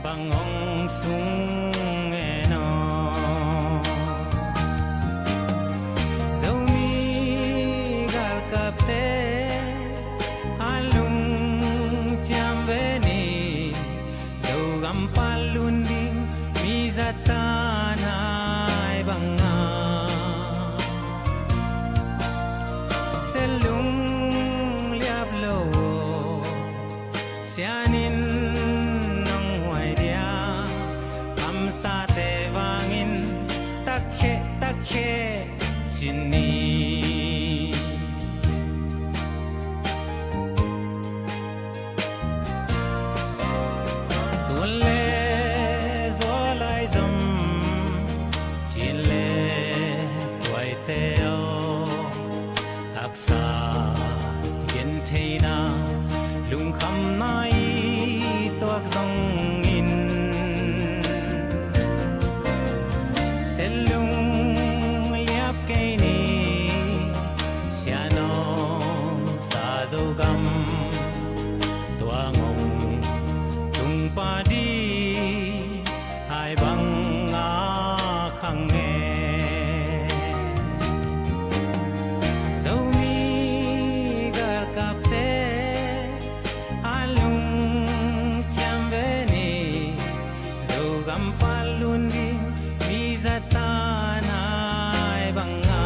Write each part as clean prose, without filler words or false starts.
Bangong sungeno Zaumi gal kapte alung jambeni Zaugam palunding mizatanay banga Selung liablo sianin Sate wangin takhe jini Tulle zolai zum chile waiteo aksa genteina lung kham nai toak zong Selung liap kaini sianom sa zogam tuangong tungpadi hai bang akhange Zaumi gal kapte alung chambeni zogam palundi Mizatanay banga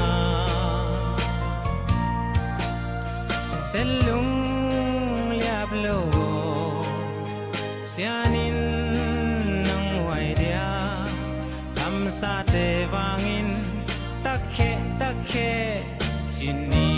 Selung liablo sianin ng waidia Kamsate wangin takhe jini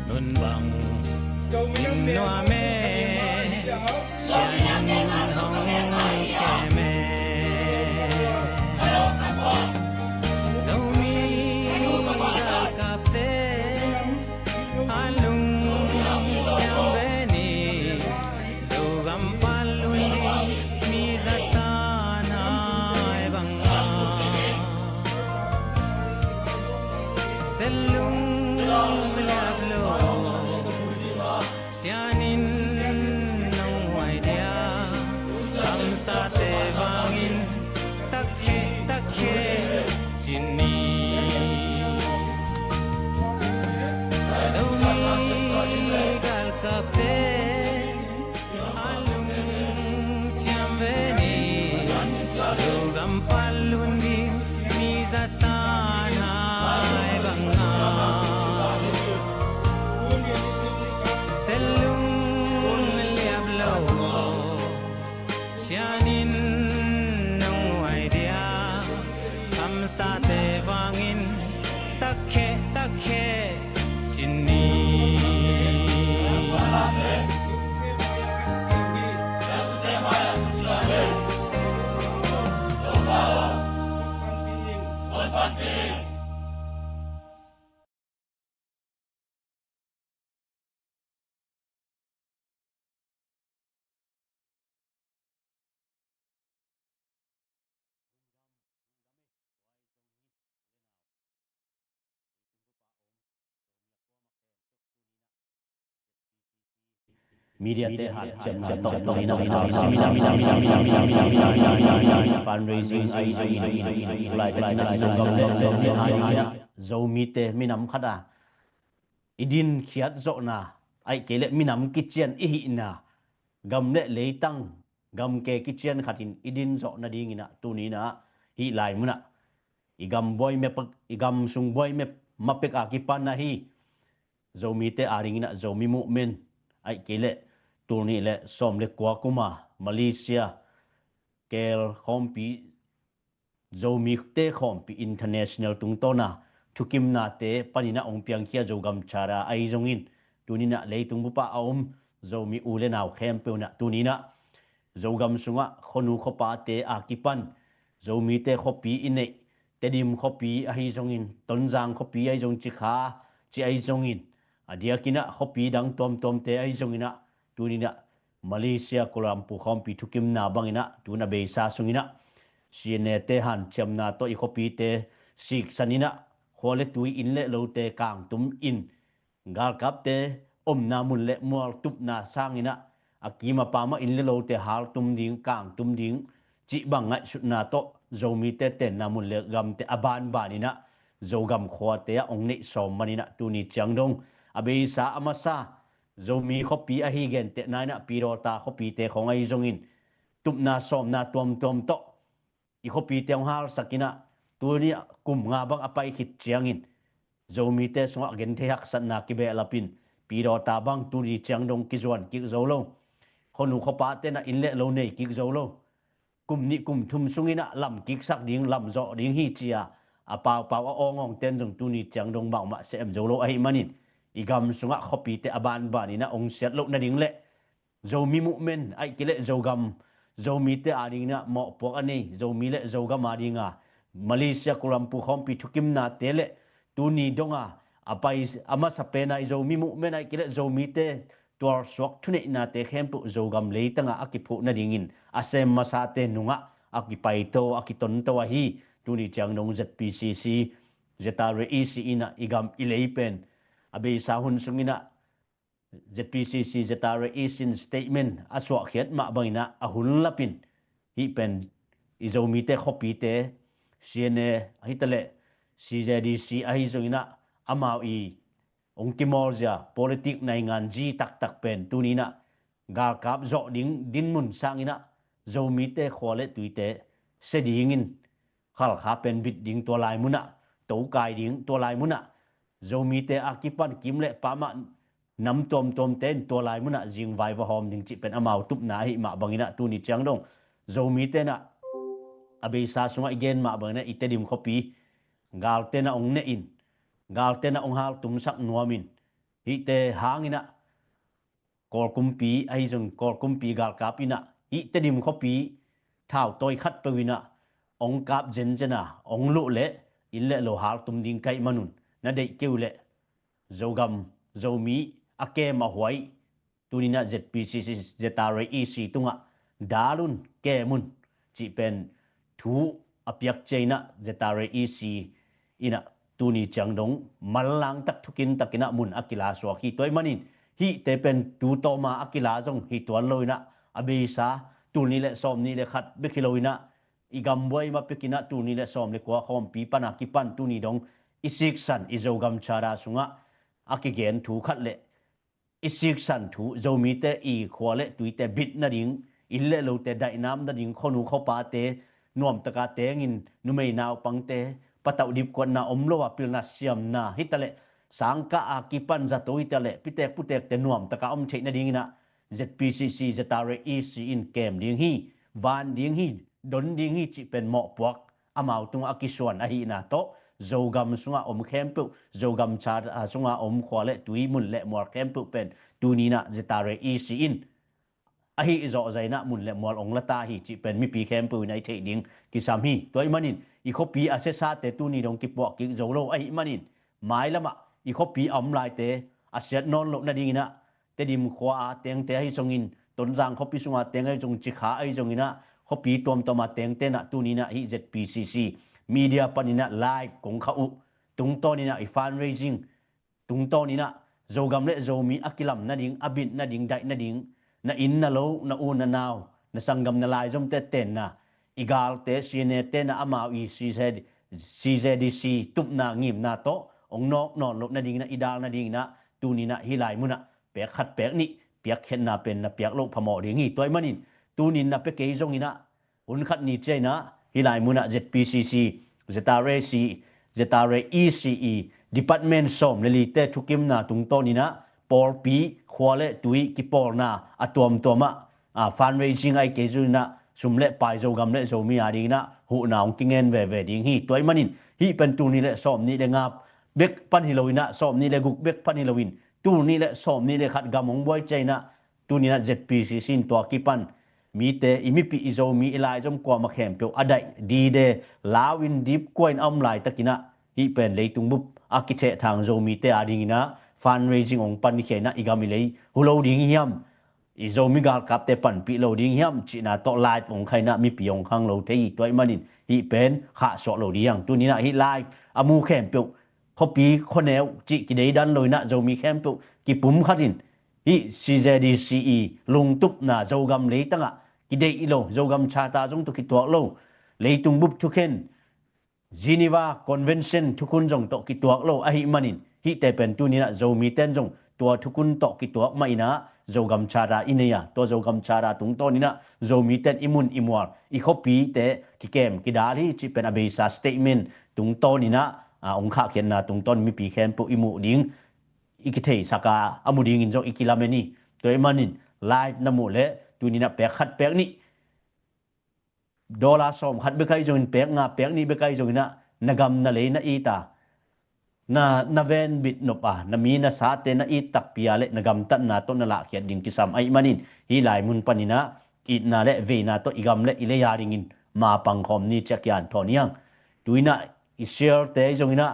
Nun bang Noa me Sian hong keme Zaumi kapte alung jambeni Zogam palundi mizatanay banga Selung liablo sianin ng waidia Kamsate wangin takhe jini Zaumi gal kapte alung jambeni Zogam palundi mizatanay banga Selung liablo sianin ng waidia Kamsate wangin takhe jini Media Tehat Top Fundraising Mulai zomi te minam khada idin khiat zo na ai kele minam kitchen i hi na gam le leitang gam ke kitchen khatin idin zo na ding ina tu ni na hi lai muna igam boy me pak igam sung boy me mapek akipan na hi zomi te aring ina zomi mu'min ai kele tu ni le som le kwa kuma Malaysia kel khompi zomi te khompi international tungtona thukim na te panina ongpiang khia jogam chara ai jongin tunina leitung bupa aum zomi ule naw khem peuna tunina jogam sunga khonu khopa te akipan zomi te khopi ine tedim khopi ai jongin tonjang khopi ai jong chi kha chi ai jongin adiakina khopi dang tom te ai jongina tunina Malaysia Kuala khompi thukim na bangina tuna beisa sungina siene te han chamna to i khopi te sik sanina khole tui in le lo te kang tum in gal kap te omna mun le mual tup na sangina akima pama in le lo te hal tum ding kang tum ding chi bangai sutna to zomi te ten na mun le gam te aban banina zogam khwa te ong nei som manina tuni changdong abeisa amasa zomi khopi a hi gen te naina pirota khopi te khongai zongin tupna som na tom to i khopi te hal sakina tuni kum nga bang apai khit chiangin zomi te songa gen the hak sanna ki be lapin pirota bang tuni changdong ki zon ki zolo khonu khopa te na inle lo nei ki zolo kum ni kum thum sungina lam kik sak ding lam zo ding hi chia apaw ongong ten jong tuni changdong bang ma sem zolo ai manin igam sunga khopi te aban banina ong set lo na ding le zomi mu'min ai kile zogam zomi te adingna mo pok ani zomi le zogam adinga Malaysia kurampu khompi thukim na tele tuni donga apai ama sapena zomi mu'min ai kile zomi te tor swak thune na te khempu zogam leitanga akiphu na dingin asem masate nunga akipai to akiton to hi tuni changnong ZPCC zeta reis ina igam ileipen abe sahun sungina ZPCC zetare in statement aswa khiat ma baina ahul lapin hi pen izomi te khopi te siene hitale CZDC ahi zungina amau i ongkimorja politik naingan ji tak pen tunina ga kap zo ding din mun sangina zomi te khole tuite sedingin khal kha pen bit ding to lai muna to kai ding to lai muna zomi te akipan kimle pama nam tom ten to lai muna jing vai wa hom ding chi pen amau tup na hi ma bangina tu ni changdong zomi te na abe sa sunga igen ma bangna itedim khopi gal te na ong ne in gal te na ong hal tum sak nuamin hi te hangina kol kumpi ai jong kol kumpi gal kapina hi tedim khopi thau toy khat pewina ong kap jena ong lu le ille lo hal tum ding kai manun na dei keule zogam zomi ake ma huai tunina ZPCC zetare EC tunga dalun kemun chi pen thu apyak cheina zetare EC ina tuni changdong malang tak thukin takina mun akila so khi toy manin hi te pen tu to ma akila jong hi tuan loina abisa tuni le som ni le khat be khiloina igam boy ma pekina tuni le som le kwa khom pi pana ki pan tuni dong isik san izogam chara sunga akigen thu khat le isik san thu zomi te i khwale tuite bit na ding ille lo te dai nam na ding khonu khopa te nuam taka tengin numei naw pangte patau dip kon na omlo wa pilna siam na hitale sangka akipan za toitale pitek putek te nuam taka om thei na ding na ZPCC zetare EC in kem ding hi van ding hi don ding hi chi pen mo puak amau tung akiswan a hi na to zogam sunga om khempu zogam char sunga om khwale tui mun le mor khempu pen tunina zetare EC in a hi zo zaina mun le mor ong lata hi chi pen mi pi khempu nai thei ding ki sam hi toy manin i khopi asesa te tuni dong ki po ki zolo a hi manin mai lama i khopi am lai te aset non lo na dingina te dim khwa teng te hi songin tonjang khopi sunga teng ai jong chi kha ai jongina khopi tom toma teng te na tunina hi ZPCC media panina live kong khau tungtonina i fundraising tungtonina zogam le zomi akilam na ding abit na ding dai na ding na in na lo na u na naw na sangam na lai jom te ten na igal te sine te na amau i si said CZDC ตุบนางิมนาโตองนอกนอนลบนาดิงนะอีดาลนาดิงนะตูนี่นะฮิลายมุนะเปียกขัดเปียกนี่เปียกเข็นนาเป็นนะเปียกโลกพมอดิงี้ตัวมันนี่ตูนี่นะเปเกยจงนี่นะอุนขัดนี่เจนะฮิลายมุนะ ZPCC ZRA C ZRA ECE Department som lelite thukim na tungto ni na por pi khwale tui ki por na atom toma fundraising ai ke ju na sumle pai zo gam le zo mi ari na hu na ong kingen ve ding hi toy manin hi pen tu ni le som ni le ngap bek pan hilowina som ni le guk bek pan hilowin tu ni le som ni le khat gam ong boy chaina tu ni na ZPCC sin to ki pan mi te imipi izo mi ilai jom kwa ma khem pe adai di de lawin dip coin am lai takina hi pen leitung bup akithe thang zo mi te adingina fundraising ong pan ni khena igami lei hulo ding hiam izo mi gal kap te pan pi lo ding hiam china to live ong khaina mi pi ong khang lo te hi toy manin hi pen kha so lo diang tu ni na hi live amu khem peพอปีคนแนวจิกิเดดันเลยนะโจมีแคมปุกิปุ่มขัดินฮิ CZDCE ลุงตุบนะโจกำเลยตั้งอ่ะกิเดอีโลโจกำชาตาจงตุกิตัวโลเลยตุงบุบทุกเข็นจีนีวาคอนเวนชั่นทุกคนจงตกิตัวโลอะฮิมันินฮิแต่เป็นตัวนี้นะโจมีเต้นจงตัวทุกคนตกิตัวไม่นะโจกำชาตาอินเนียตัวโจกำชาตาตุงตัวนี้นะโจมีเต้นอิมุนอิมวาร์อีคปีแต่ที่เกมกิดาลีจิเป็นอเบซาสเตทเมนต์ตุงตัวนี้นะองคาเขียนนะตรงต้นมีปีแคนปุอิมุดิงอิกิเทสกาอมุดิงอินจงอิกิลาเมนีตัวมันนินไลฟ์นำหมดเลยตัวนี้นะเปียกขัดเปียกนี่ดอลลาร์ส่งขัดเบกไกจงเปียกงาเปียกนี่เบกไกจงนะนกำนะเลยนะอีตานาเวนบิดนปะนามีนะสาเตนะอีตักปียาเลนกำตันนาต้นละเขียนดิงกิสามไอมันนินฮีไลมุนปานินะอีนาเลเวนาโตอีกำเลอิเลยาดิงินมาปังคอมนี่จักยานทอนียงตัวนี้i share te jongina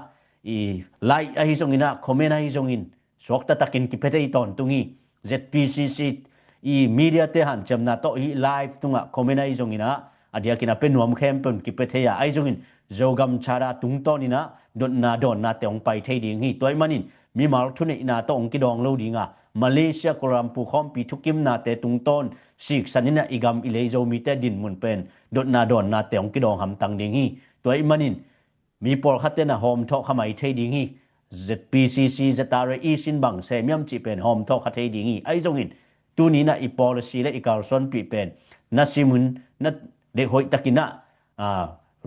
i like ai jongina comment ai jongin sokta takin ki pete ton tungi ZPCC i media te han chamna to i live tunga comment ai jongina adia kina penuam khem pun ki pete ya ai jongin jogam chara tungtonina don na te ong pai thei ding hi toy manin mi mal thune ina to ong ki dong lo dinga Malaysia korampu khom pi thukim na te tungton sik sanina igam ilei zo mi te din mun pen don na te ong ki dong ham tang ding hi toy maninมีปอลคัตเตนะโฮมทอขมัยเทดิงี ZPCC ZRA สินบังเซมิยมจิเป็นโฮมทอคัตเทดิงีไอจงอินตูนี้นะอีปอลิซีและอีกาลซอนปีเป็นนัสิมุนนัดเด็กหอยตะกินะ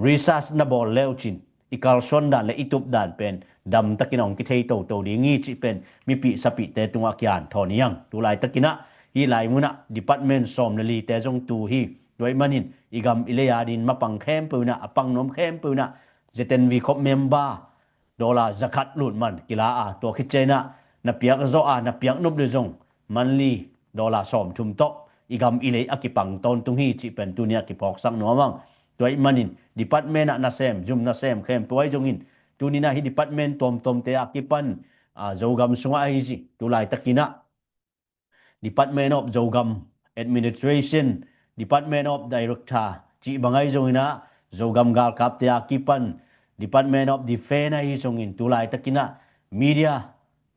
รีซัสนะบอลเลวจินอีกาลซอนดานและอีตุบดานเป็นดำตะกินองกิเทโตดิงีจิเป็นมีปีสปิเตตุงอากิยานทอนิยังตูลายตะกินะฮีลายมุนะดิพาร์ตเมนต์ซอมนลีเตจงตูฮีด้วยมันินอีกำอิเลยาดินมาปังเข้มปืนะปังนมเข้มปืนะZNV kop member dola zakat lut man kila to khichena na piak zo na piak nup de zong manli dola som thum to igam ile akipang ton tung hi chi pen tunia ki pok sang no mang toi manin department na sem jum na sem khem toi jongin tunina hi department tom te akipan zogam sunga hi ji tulai takina department of zogam administration department of director chi bangai jongina zogam gal kap te akipan Department of Defense ai jongin tulai takina media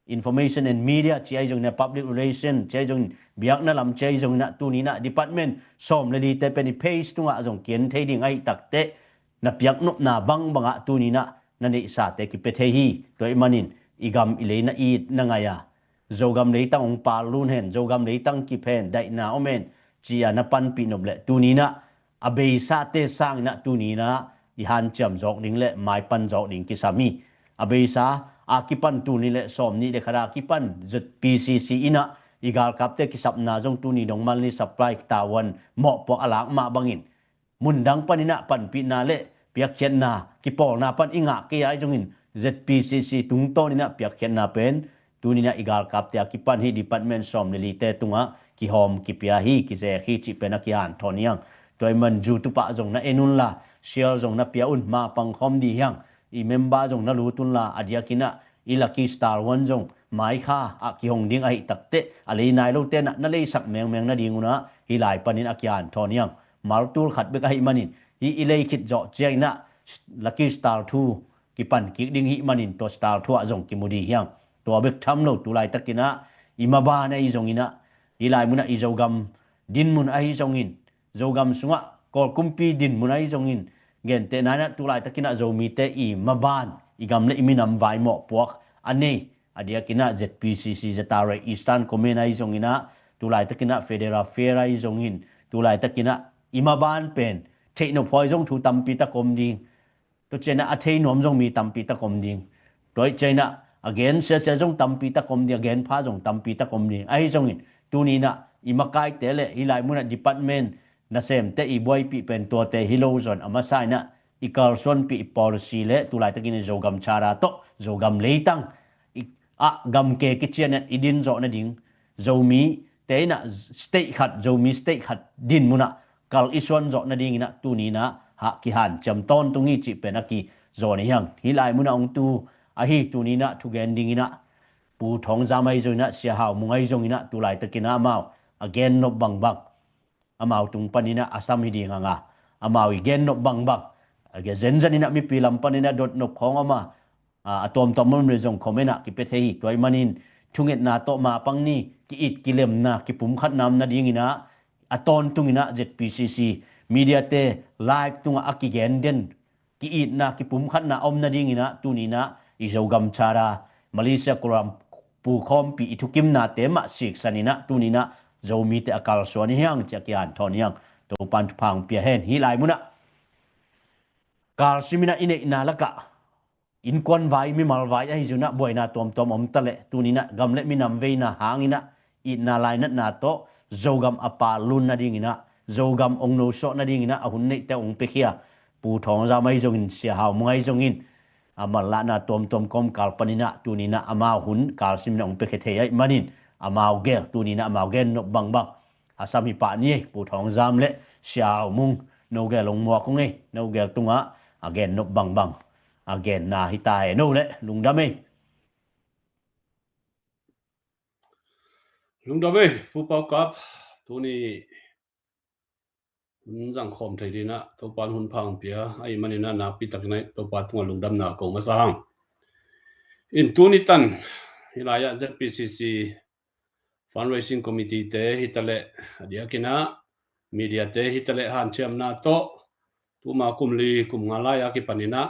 information and media chi ai jong na public relation chi jong biak na lam chi jong na tu ni na department som le li te pen page tunga jong kien thei ding ai takte na piak nup na banga tu ni na ni sa te ki pe thei hi toi manin igam ile na I na nga ya zogam le tang ong pa lun hen zogam le tang ki pen dai na omen chi na pan pi nob le tu ni na abei sa te sang na tu ni na i han cham jok ding le mai pan jok ding ki sami abesa akipan tu ni le som ni le khara kipan ZPCC ina igal kapte ki sapna jong tu ni dong mal ni supply tawan mo po alak ma bangin mundang panina pan pi na le piak chen na ki por na pan inga ki ai jongin ZPCC tung to ni na piak chen na pen tu ni na igal kapte akipan hi department som ni li te tunga ki hom ki pia hi ki ze hi chi penakian thoniang toy man ju tu pa jong na enun la share jong na pia un ma pang khom di hyang I member jong na lu tun la adia kina I lucky star one jong mai kha a ki hong ding ai takte alei nai lo te na lei sak meng na ding una hi lai panin akyan thoniang martul khat be kai manin hi ilei khit jo chena lucky star 2 ki pan ki ding hi manin to star 2 jong ki mudi hyang to bek tham lo tu lai takina imaba na I jong ina hi lai muna I jogam din mun ai jong in jogam sunga kor kumpi din mun ai jong in เกนเตนานะตุลายตะกินะโจมีเตอีมาบ้านอีกำเลมีนำไว้หมอปวกอันนี้อดียกินะ ZPCC จะตาเรอีสตันคอมมิวนิซงอินะตุลายตะกินะเฟเดราเฟรายซงอินตุลายตะกินะอีมาบ้านเป็นเทคโนพอยซงทูตัมปีตะกอมดิงตัวเจนะอเทนอมซงมีตัมปีตะกอมดิงโดยเจนะ again เสียซงตัมปีตะกอมดิง again พาซงตัมปีตะกอมดิงไอ้ซงอินตูนี้นะอีมากายเตเลอีไลมุนะ department นะเซมเตอีบอยปีเป็นตัวเตฮิโลซอนอามาไซนะอีกาลซอนปี policy เลตุลายตะกินะโจกัมชาราโตโจกัมเลตังกัมเกกิเชียนอีดินโจนะดิงโจมีเตนะ state ขัดโจมี state ขัดดินมุนะกัลอิสวนโจนะดิงนะตูนี้นะหะกิหันจำต้นตรงนี้จิเป็นอกีโจนี่ยังฮิไลมุนะองตูอะฮีตูนี้นะทุกแกนดิงนะปูทองจามไอโจนะเสียหาวมุงไอโจนะตุลายตะกินะมาagain no bang amaw tung panina asam hidi nga amaw again no bang age zenjanina mi pilam panina dot no khongama atom tomon rezong khomena ki pethehi toy manin thunget na to ma pangni ki it kilem na ki pum khat nam na dingina aton tungina ZPCC media te live tunga akigen den ki it na ki pum khat na om na dingina tunina izogam chara Malaysia kuram pu khom pi itukim na te ma sik sanina tunina zomi te akal swani hyang chakian thon hyang to pan phang pia hen hi lai muna kal simina ine na laka in kon vai mi mal vai ai juna boina tom om tale tunina gamle minam veina hangina ina lai na to zogam apa lun na dingina zogam ongno so na dingina ahun nei te ong pekhia pu thong za mai jongin sia haw mungai jongin amala na tom kom kal panina tunina ama hun kal simina ong pekhe thei ai manin amaw gel tunina amaw gen no bang asam hi pa ni pu thong jam le xiao mung no gel long mo kong ei no gel tunga again no bang again na hi tai no le lungdam ei pu pau kap tuni jang khom thei dina to pan hun phang pia ai manina na pi tak nai to pa tunga lungdam na ko ma sang in tuni tan hilaya ZPCC fundraising committee te hitale adiakina media te hitale han chem na to tuma kumli kum ngala ya ki panina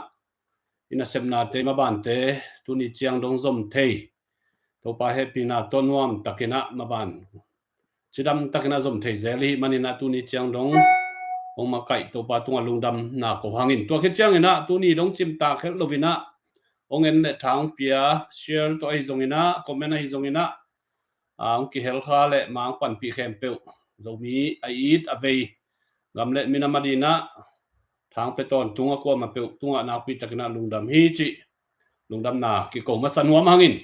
ina semna te ma ban te tuni chiang dong zom thei to pa happy na tonwam takina ma ban chidam takina zom thei zeli manina tuni chiang dong ong ma kai to pa tunga lungdam na ko hangin to ke chiang ina tuni dong chim ta khel lovina ong en le thang pia share to ai zongina comment ai zongina ang ki hel kha le mang pan pi khem pe zomi ait avei gamle minamadina thang peton tunga ko ma pe tunga na pi takna lungdam hi chi lungdam na ki ko ma sanwam hangin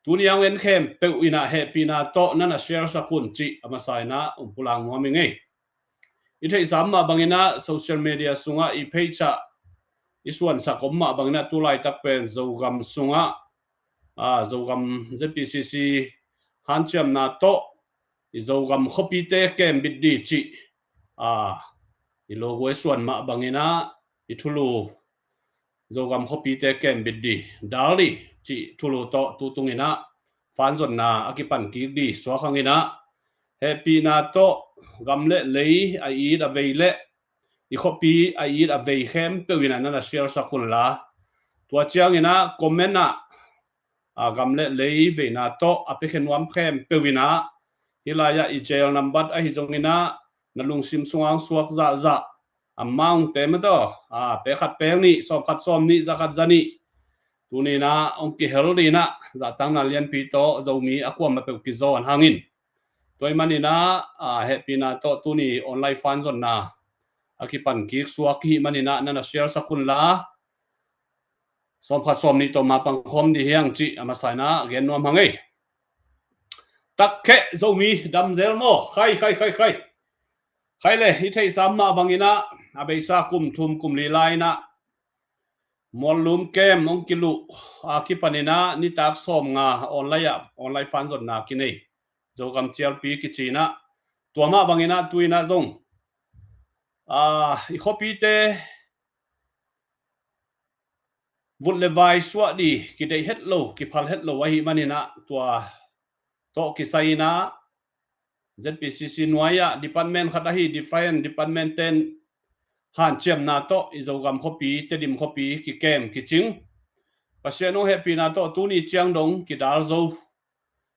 tuniang en khem pe ina happy na to nana share sakun chi amasai na umpulang mo minge ithei samma bangina social media sunga I page iswan sakomma bangina tulai takpen zogam sunga zogam ZPCC hancham na to izogam khopite kem biddi chi ilogo eswan ma bangina ithulu zogam khopite kem biddi dali chi thulu to tutungina fanzon na akipan ki di swakhangina happy na to gamle lei ai da veile I khopi ai da vei khem pewina na share sakun la tua chiangina comment na gamle lei ve na to apekhen wam khem pewina hilaya I jail number a hizongina nalung sim sungang suak za amount temado pe khat peng ni som khat som ni zakat zani tunina ongki helrina za tang na lian pi to zomi akwam ma pe ki zon hangin toy manina happy na to tuni online fan zon na akipan ki suak hi manina na share sakun la som khat som ni to ma pang khom di hiang chi amasai na gen nom hangai takke zomi damzel mo khai le hi thei samma bangina abeisa kum thum kum li laina mollum kem ong kilu akipanina ni tak som nga online fan zon na kinei zogam chlp kichina tuama bangina tuina zong I copy te vut levai swadi ki dei hetlo ki phal hetlo wahi manina tua to ki saina ZPCC nuaya department khatahi different department ten han chem na to izogam khopi tedim khopi ki kem ki ching pasiano happy na to tu ni chiang dong ki dar zo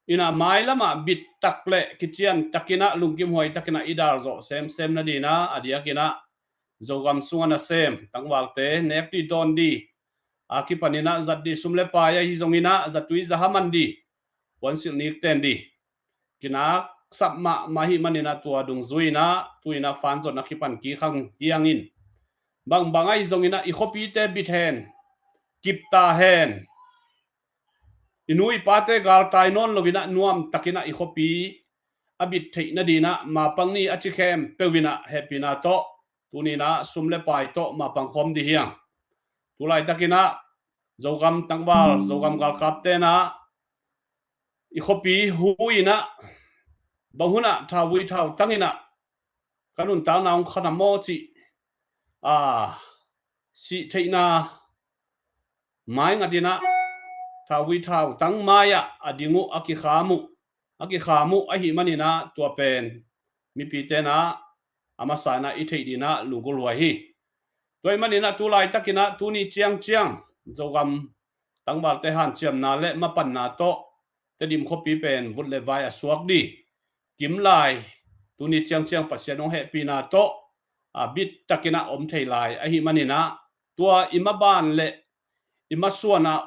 ina mai lama bit takle ki chian takina lungkim hoi takina idar zo sem na dina adia kina zogam sungana sem tangwalte nek ti don di aki panina zat di sumle pa ya hi zongina zatui zahaman di wansil nik ten di kina sapma mahi manina tua dung zuina tuina fan zo nakipan ki khang hiangin bangai zongina I khopi te bithen kipta hen inui pate gal tainon lovina nuam takina I khopi abit theina dina mapangni achikhem pewina happy na to tunina sumle pai to mapang khom di hiang tulai takina zogam tangwal zogam gal kaptena I khopi huina bahuna thawi thaw tangina kanun taw naung khana mo chi si theina mai ngadina thawi thaw tang maya adingu aki khamu ahi manina tua pen mi pitena amasana I theidina lungul wa hi toy manina tulai takina tuni chiang zogam tangwal te han chiam na le mapan na to tedim khopi pen vut le vai asuak di kim lai tuni chiang pasianong happy na to bit takina om theilai ahi manina tua imaban le imasuana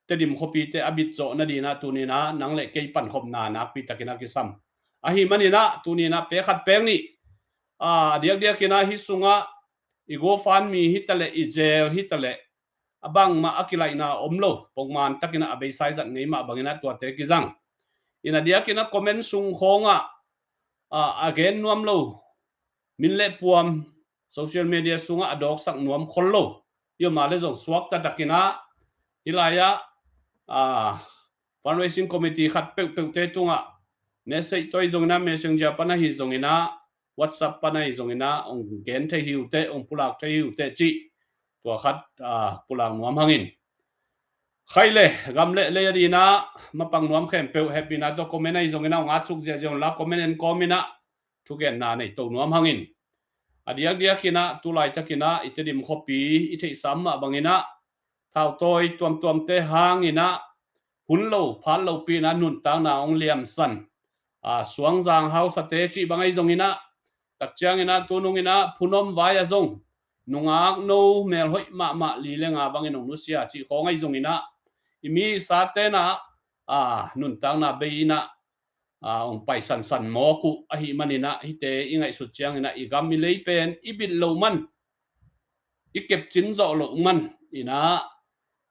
tedim khopi te abit zo na dina tunina nang le kei pan khom na nak pi takina kisam ahi manina tunina pe khat peng ni diak kina hi sunga igo fan mi hitale ijel hitale abang ma akilai na omlo pongman takina abei sai zat ngei ma bangina tua te kizang ina dia kina comment sung khonga again nuam lo minle puam social media sunga adok sak nuam khollo yo male jong swak ta takina ilaya fundraising committee khat pe te tunga message toy jongna messenger pana hi jongina whatsapp pana hi jongina ong gen the hiu te ong pulak the hiu te chi tua khat pulang nuam hangin khaile gamle le dina mapang nuam khem pe happy na to comment ai jongina nga suk je jong la comment en komina thugen na nei to nuam hangin dia kina tulai takina itedim khopi ithei samma bangina thau toy tuam te hangina hunlo phallo pi na nun tang na ong liam san suang jang house te chi bangai jongina takchiangina tunungina phunom vaya jong nungak no mel hoi ma li lenga bangin ong nusia chi khongai jongina imi satena nun tang na beina ong paisan san mo ku ahi manina hite ingai su chiangina igam mi leipen ibit lo man ikep chin zo lo man ina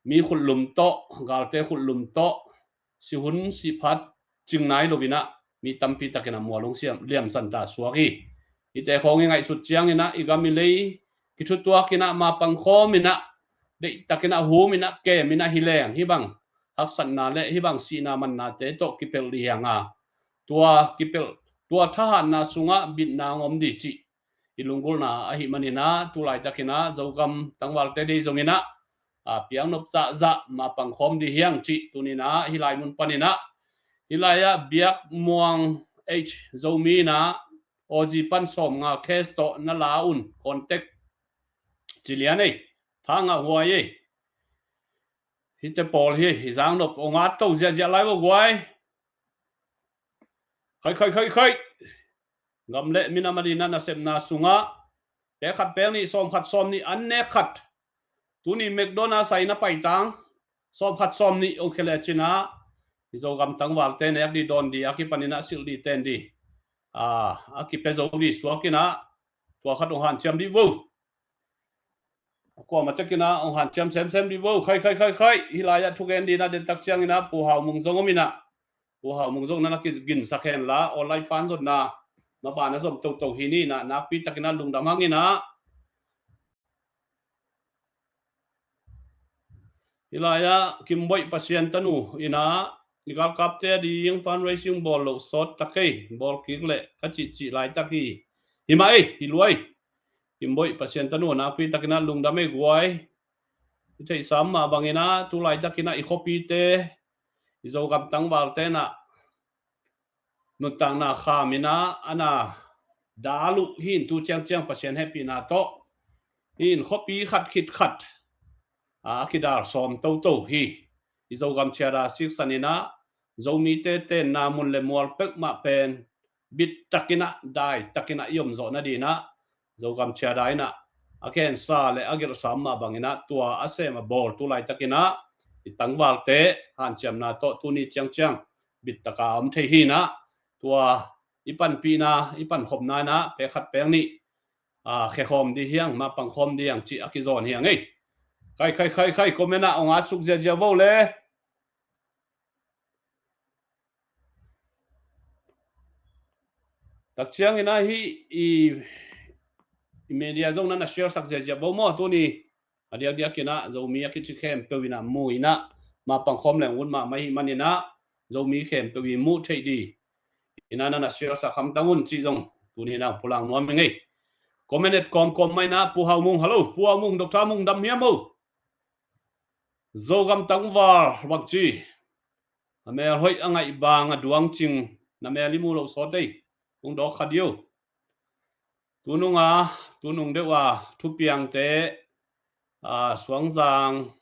mi khulum to galte khulum to si hun si phat chingnai lovina mi tampi takena molong siam liam san ta suaki ite khong ingai su chiangina igam mi lei kithutua kina mapang khomina de takena humina ke mina hileng hibang haksan na le hibang sina man na te to kipel lianga tua thahan na sunga bit na ngom di chi ilungul na ahi manina tulai takina zogam tangwal te dei zongina piang nop za mapang khom di hiang chi tunina hilai mun panina hilaya biak muang h zomina oji pan som nga case to na laun contact chilianei thanga huaye hite pol hi hizang nop onga to zia lai wo gwai khai gamle mina marina na semna sunga te khat pe ni som khat som ni anne khat tuni mcdonald sai na paitang som khat som ni okhele china izogam tangwal te ne di don di akipanina sil di ten di akipezo di swakina tua khat ong han chiam di wo ko ma takina ong han chiam sem di wo khai hilaya thugen di na den tak chiang ina pu hau mung zongomina pu hau mung zong na ki gin sakhen la online fan zon na ma ba na som to hi ni na pi takina lungdam hangina hilaya kimboi pasien tanu ina igal kapte di yung fundraising ball lo sot takai ball kikle kachi lai taki himai hiluai kimboi pasien tanu na pi takina lungdam e guai ithei samma bangina tulai takina I khopi te izogam tangwal te na nutang na khamina ana ดาลุหินตูเจียง%ให้ปีนาโตหินขปีขัดคิดขัดคิดาสอมโตฮีอิโซกัมเชราซิกสันินะโซมีเตนามุนเลมัวเป็กมาเป็นบิดตักินะได้ตักินะยมโซนาดีนะโซกัมเชราอินะอาเคนซาเลอาเกลสามมาบังอินะตัวอาเซมาบอลตุไลตักินะอิตังวาลเตหันเจียมนาโตตุนีเจียงบิดตะกามเทฮีนะตัวอีปันปีนาอีปันขบนานะเปขัดแปงนี่แค่คอมดีเฮียงมาปังคอมดีอย่างจีอากิซอนเฮียงไงใครคอมเมนต์องอาสุกเจียโวเลยตักเชียงนะฮีอีเมเดียจงนั้นเชียร์สักเจียโวมั่วตัวนี้เดียกินะจะมีอากิจิเข้มตัววินามูยนะมาปังคอมแหลงวุ่นมาไม่มันนี่นะจะมีเข้มตัววิมูใช่ดีอินานะเชียร์สักคำตั้งวุ่นจีจงตัวนี้นะพลังนัวมึงไงคอมเมนต์คอมไม่นะผู้หามุงฮัลโหลผู้หามุงดรมุงดำเมียมูZogam tangwar wakji amel hoi angai bang aduang ching namel limu lo sodei ung do khadio tunung dewa thupiang te suangzang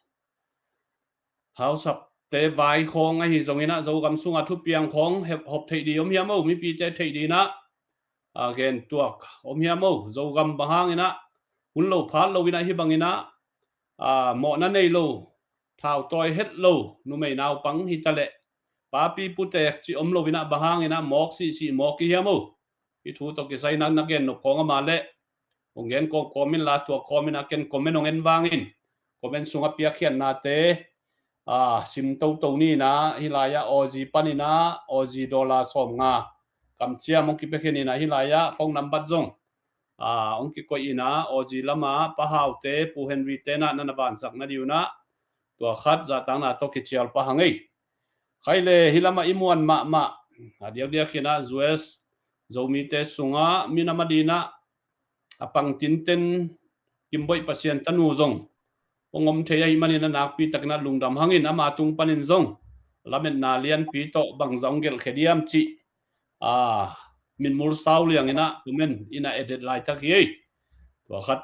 hausap te vai khong ai zongina zogam sunga thupiang khong hop thei di om hiamo mi pi te thei di na again tuak om hiamo zogam bahangina hunlo phal lo wina hi bangina mo na nei lo thao toi het lo nu mai naw pang hi tale pa pi putek chi om lo wina bahang ina mok si mok ki hiamo ki thu to ki sai nan na gen no khong ma le ongen ko komen la to komen a ken komen ongen wangin komen sunga pia khian na te sim to ni na hilaya oji panina oji dollar som nga kam chia mong ki pe khen ina hilaya phone number jong ong ki ko ina oji lama pa hau te pu henry te na na ban sak na diunaตัวขัดจะตั้งนาตกิจยาลปะหังไงใครเลยฮิลามาอิมวันมาเดี๋ยวคิดนะจูเอสจะมีเตสุงะมีนามาดีนะปังตินเต็นกิมบอยพัศยันตันูจงองมเทียมันนี่นะนักปีตักนัดลุงดำหังอินอามาตุงปันินจงลาเมนนาเลียนปีโตบังจงเกลเขดียมจีมินมูลสาวเลียงอินะคุเมนอินะเอเดดไลทักยี่ตัวขัด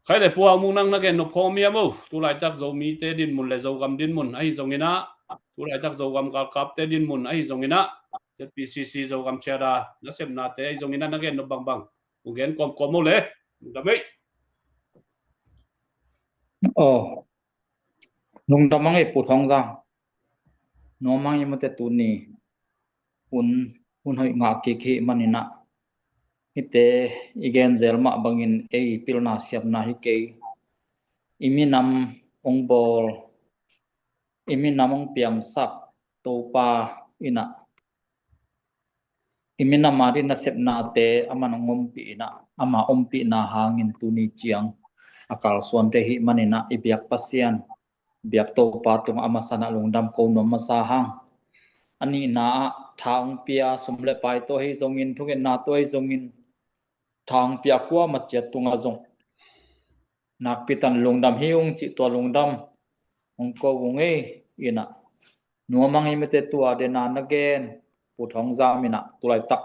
ใครเลยพวกมุงนั่งนักเก็นนบพอมีมั้งตัวไหลจากโจมีเตดินมุนเลยโจกำดินมุนไอ้โจงินะตัวไหลจากโจกำกับเตดินมุนไอ้โจงินะเจ็ดPCCโจกำเชียดานักเสพนาเตไอ้โจงินะนักเก็นนบบังอุเกนกอมมุเลยดำไหมลุงดำมังไอ้ปูทองจังน้องมังยังมันแต่ตุนนี่อุ่นหอยงาเกะมันนี่นะite igen zelma bangin ei pilna siapna hike iminam ongbol iminam ong piam sak topa ina iminam mari na sepna te aman ngompi ina ama ompi na hangin tuni chiang akal suan te hi manina ibyak pasian biak topa tung amasana lungdam ko no masahang ani na thang pia sumle pai to hi zongin thugen na to hi zongin thang pia kwa machet tunga zong nak pitan lungdam hiung chi to lungdam ong ko wunge ina nuamang imete tua de na nagen pu thong zamina tulai tak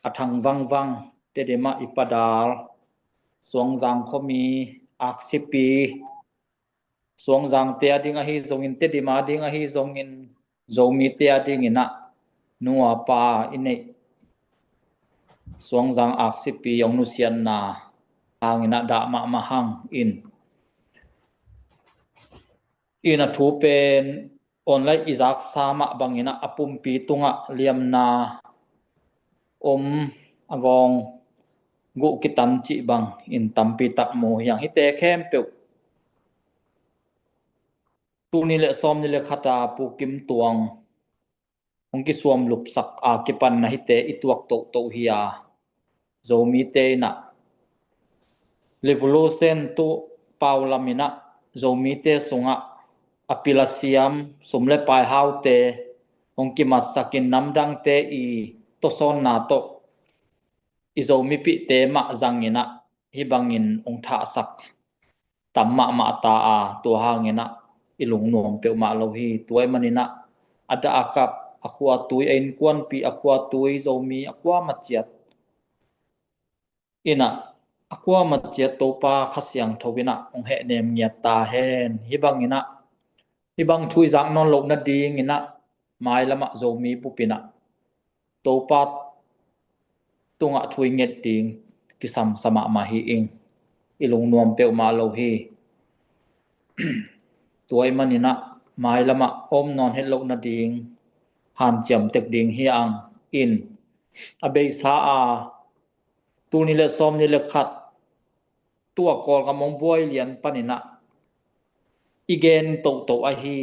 athang wang te de ma ipadal song jang khomi aksipi song jang te ading a hi zongin te di ma ding a hi zongin zomi te ading ina nuwa pa ine suang jang aksipi yong nusian na angina da ma hang ina thu pen online izak sama bangina apumpi tunga liamna agong gu kitan chi bang in tampi tak mo yang hite khem pe tu ni le som ni le khata pu kim tuang ong ki suam lup sak a ki pan na hite ituak to hiya zomi te na levolution tu paulamina zomi te sunga apilasiam sumle pai haute ong ki masakin namdang te I toson na to izomi pi te ma zangina hibangin ong tha sak tamma ma ta a to hangina ilung nom pe ma lo hi tuai manina ada akap akwa tui ein kwan pi akwa tui zomi akwa machiat ina akwa matje topa khasyang thowina ong he nem ngia ta hen hibang thui jang non lok na ding ina mai lama zomi pupina topa tunga thui nget ding kisam sama ma hi ing ilung nuam pe ma lo hi tuai manina mai lama om non het lok na ding han cham tek ding hi ang in abei sa a tu ni le som ni le khat tua kol ka mong boy lian panina igen to a hi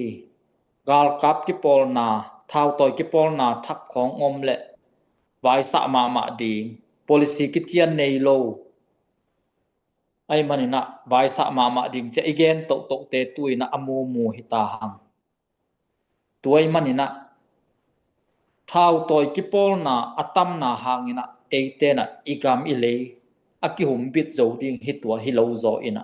gal kap ki pol na thau toy ki pol na thak khong om le vai sa ma ding policy ki tian nei lo ai manina vai sa ma ding che igen to te tuina amu mu hita hang tuai manina thau toy ki pol na atam na hangina eitena igam ile aki hum bit zo ding hitwa hilo zo ina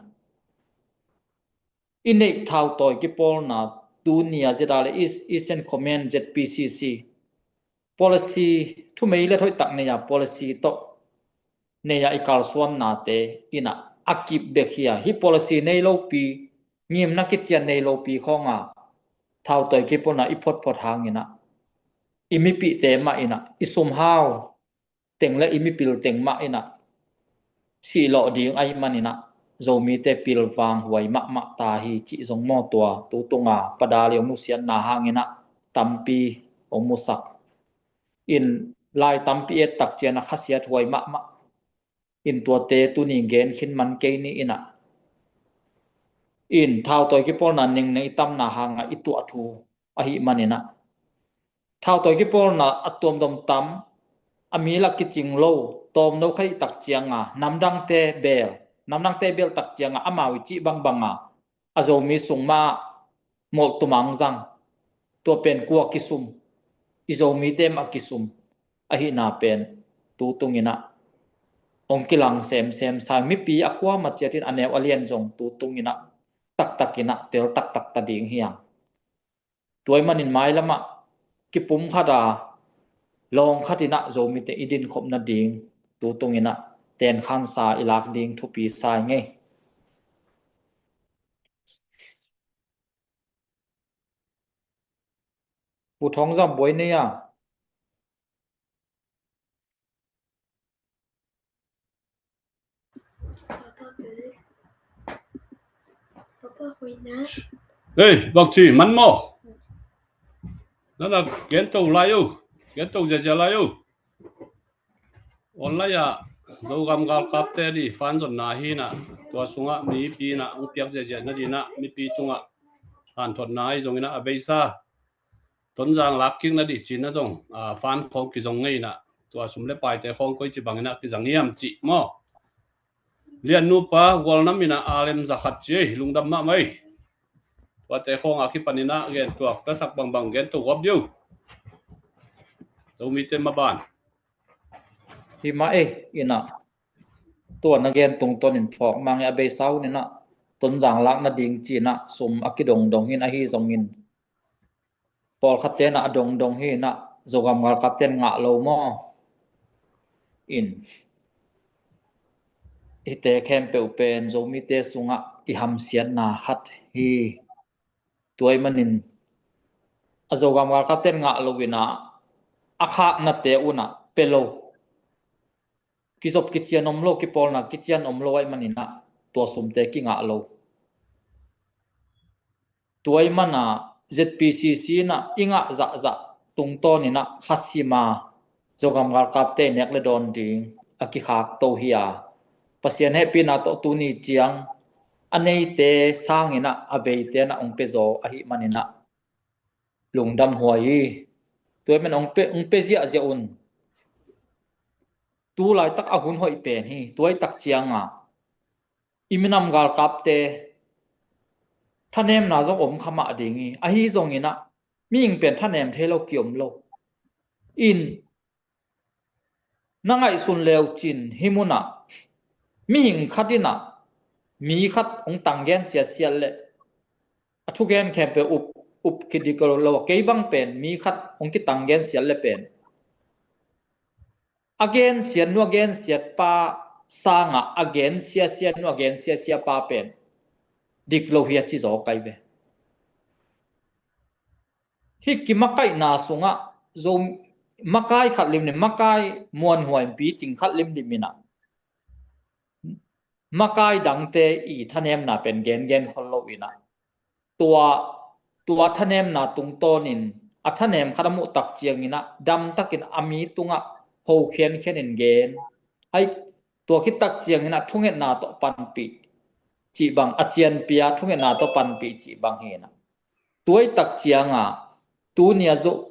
inei thau toy ki pol na tunia zedale is Eastern Command ZPCC policy thu mei le thoi tak ne ya policy to ne ya ikal swan na te ina akip bekhia hi policy nei lo pi ngim na kitchen nei lo pi khonga thau toy ki pol na ipot pot hangina imi pi te ma ina isum hau teng le imi pil teng ma ina si lo ding ai manina zomi te pil wang huai ma ta hi chi zong mo tua tu tunga padali mu sian na hangina tampi omusak in lai tampi et tak chiana khasiat huai ma in tua te tu ni gen khin man ke ni ina in thau toy ki pol na ning nei tam na hanga itu athu a hi manina thau toy ki pol na atom dom tam ami la ki ching lo tom no khai tak chianga namdang te bel tak chianga amawi chi banga azomi sungma mol tumang jang to pen kwa kisum izomi tem akisum ahi na pen tu tungina ongkilang sem sa mi pi akwa ma chatin anew alien jong tu tungina takina tel tak ta ding hiang toy manin mai lama ki pum khada long khatina zomi te idin khopna ding tu tungina ten khan sa ilak ding thu pi sai nge pu thong jam boi ne ya Papa Huina. Hey, bak chi man mo. Nana gen to layo. Gen to ja layo. Online ya zo gam gal kap te di fan zon na hi na. Tua sunga mi pi na ung piak ja na di na mi pi tunga. Han thot na ai zong ina abeisa. Ton jang lak king na di chin na zong fan khong ki zong ngai na. Tua sum le pai te khong koi chi bang na ki jang yam chi mo. Lian nu pa wal na mina alem zakhat chi lungdam ma mai. Wa te khong aki panina gen tuak ta sak bang gen tu gob yu to mi te ma ban hi ma ina to na gen tung ton in phok mang ya be sau ni na ton jang lak na ding chi na sum akidong in a hi zong in pol khaten a dong hi na zogam ngal kapten nga lo mo in ite khem pe pen zomi te sunga i ham sian na khat hi tuai manin azogam ngal kapten nga lo wina akha na te una pelo kisop kichian omlo ki pol na kichian omlo ai manina to sumte ki nga lo tuai mana ZPCC na inga za tungto ni na khasima zogam ngal kapte nek le don ding aki khak to hiya pasien he pina to tuni chiang anei te sangina abeite na ongpe zo ahi manina lungdam huai tuai man ongpe zia un tu lai tak ahun hoi pen hi tuai tak chianga iminam gal kapte thanem na zong om khama dingi ahi zong ina ming pen thanem thelo kiom lo in nangai sun leo chin himuna ming khatina mi khat ong tanggen sia le athugen kempe up kidikol lo ke bang pen mi khat ong ki tanggen sia le pen again sian no again siat pa sanga against sia no against sia pa pen diklo hi chi zo kai be hi ki makai na sunga zo makai khat lim ne makai muan huai pi ching khat lim dimina makai dangte I thanem na pen gen khol lo ina tua thanem na tung tonin athanem khadamu tak chiang ina dam takin ami tunga ho khen in gen ai tua khit tak chiang ina thunget na to pan pi chi bang achian pia thunget na to pan pi chi bang hena tuai tak chianga tu nia zo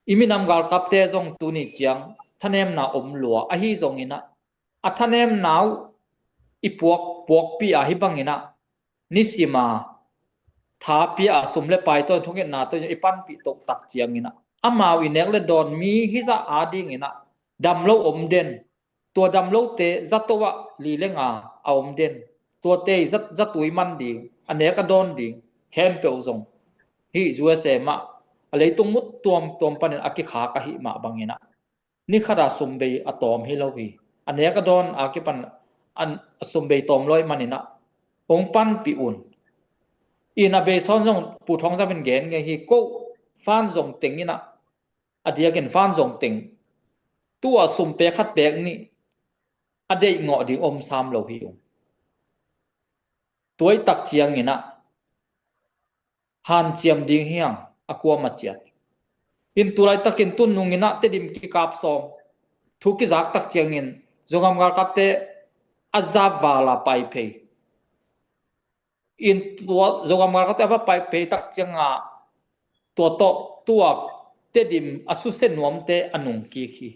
iminam gal kapte zong tu ni chiang thanem na lua a hi zong ina athanem nau ipuak pi a hi bang ina nisima tha pi a sumle pai to thunget na to ipan pi tok tak chiang ina amau inek le don mi hi za ading ina damlo den tua damlo te zatowa li lenga den tua te zatui man ding aneka don ding khem pe uzong hi USA ma alei tung mut tuam panen aki kha ka hi ma bangina ni khada sumbe atom hi lowi aneka don aki pan an sumbe tom loi manina ong pan pi un ina be son jong pu thong sa ben gen nge hi ko fan jong tengina adia gen fan jong teng tua sumpe khat bek ni adei ngo ding sam lo hi tuai tak chiang ina han chiam ding hiang akwa machiat in tulai takin tun nungina te dim ki kap som thuki jak tak chiang in zongam gar kapte azab wala pai phe in tua zongam gar kapte ba pai phe tak chianga tua te dim asu se nuam te anung ki khi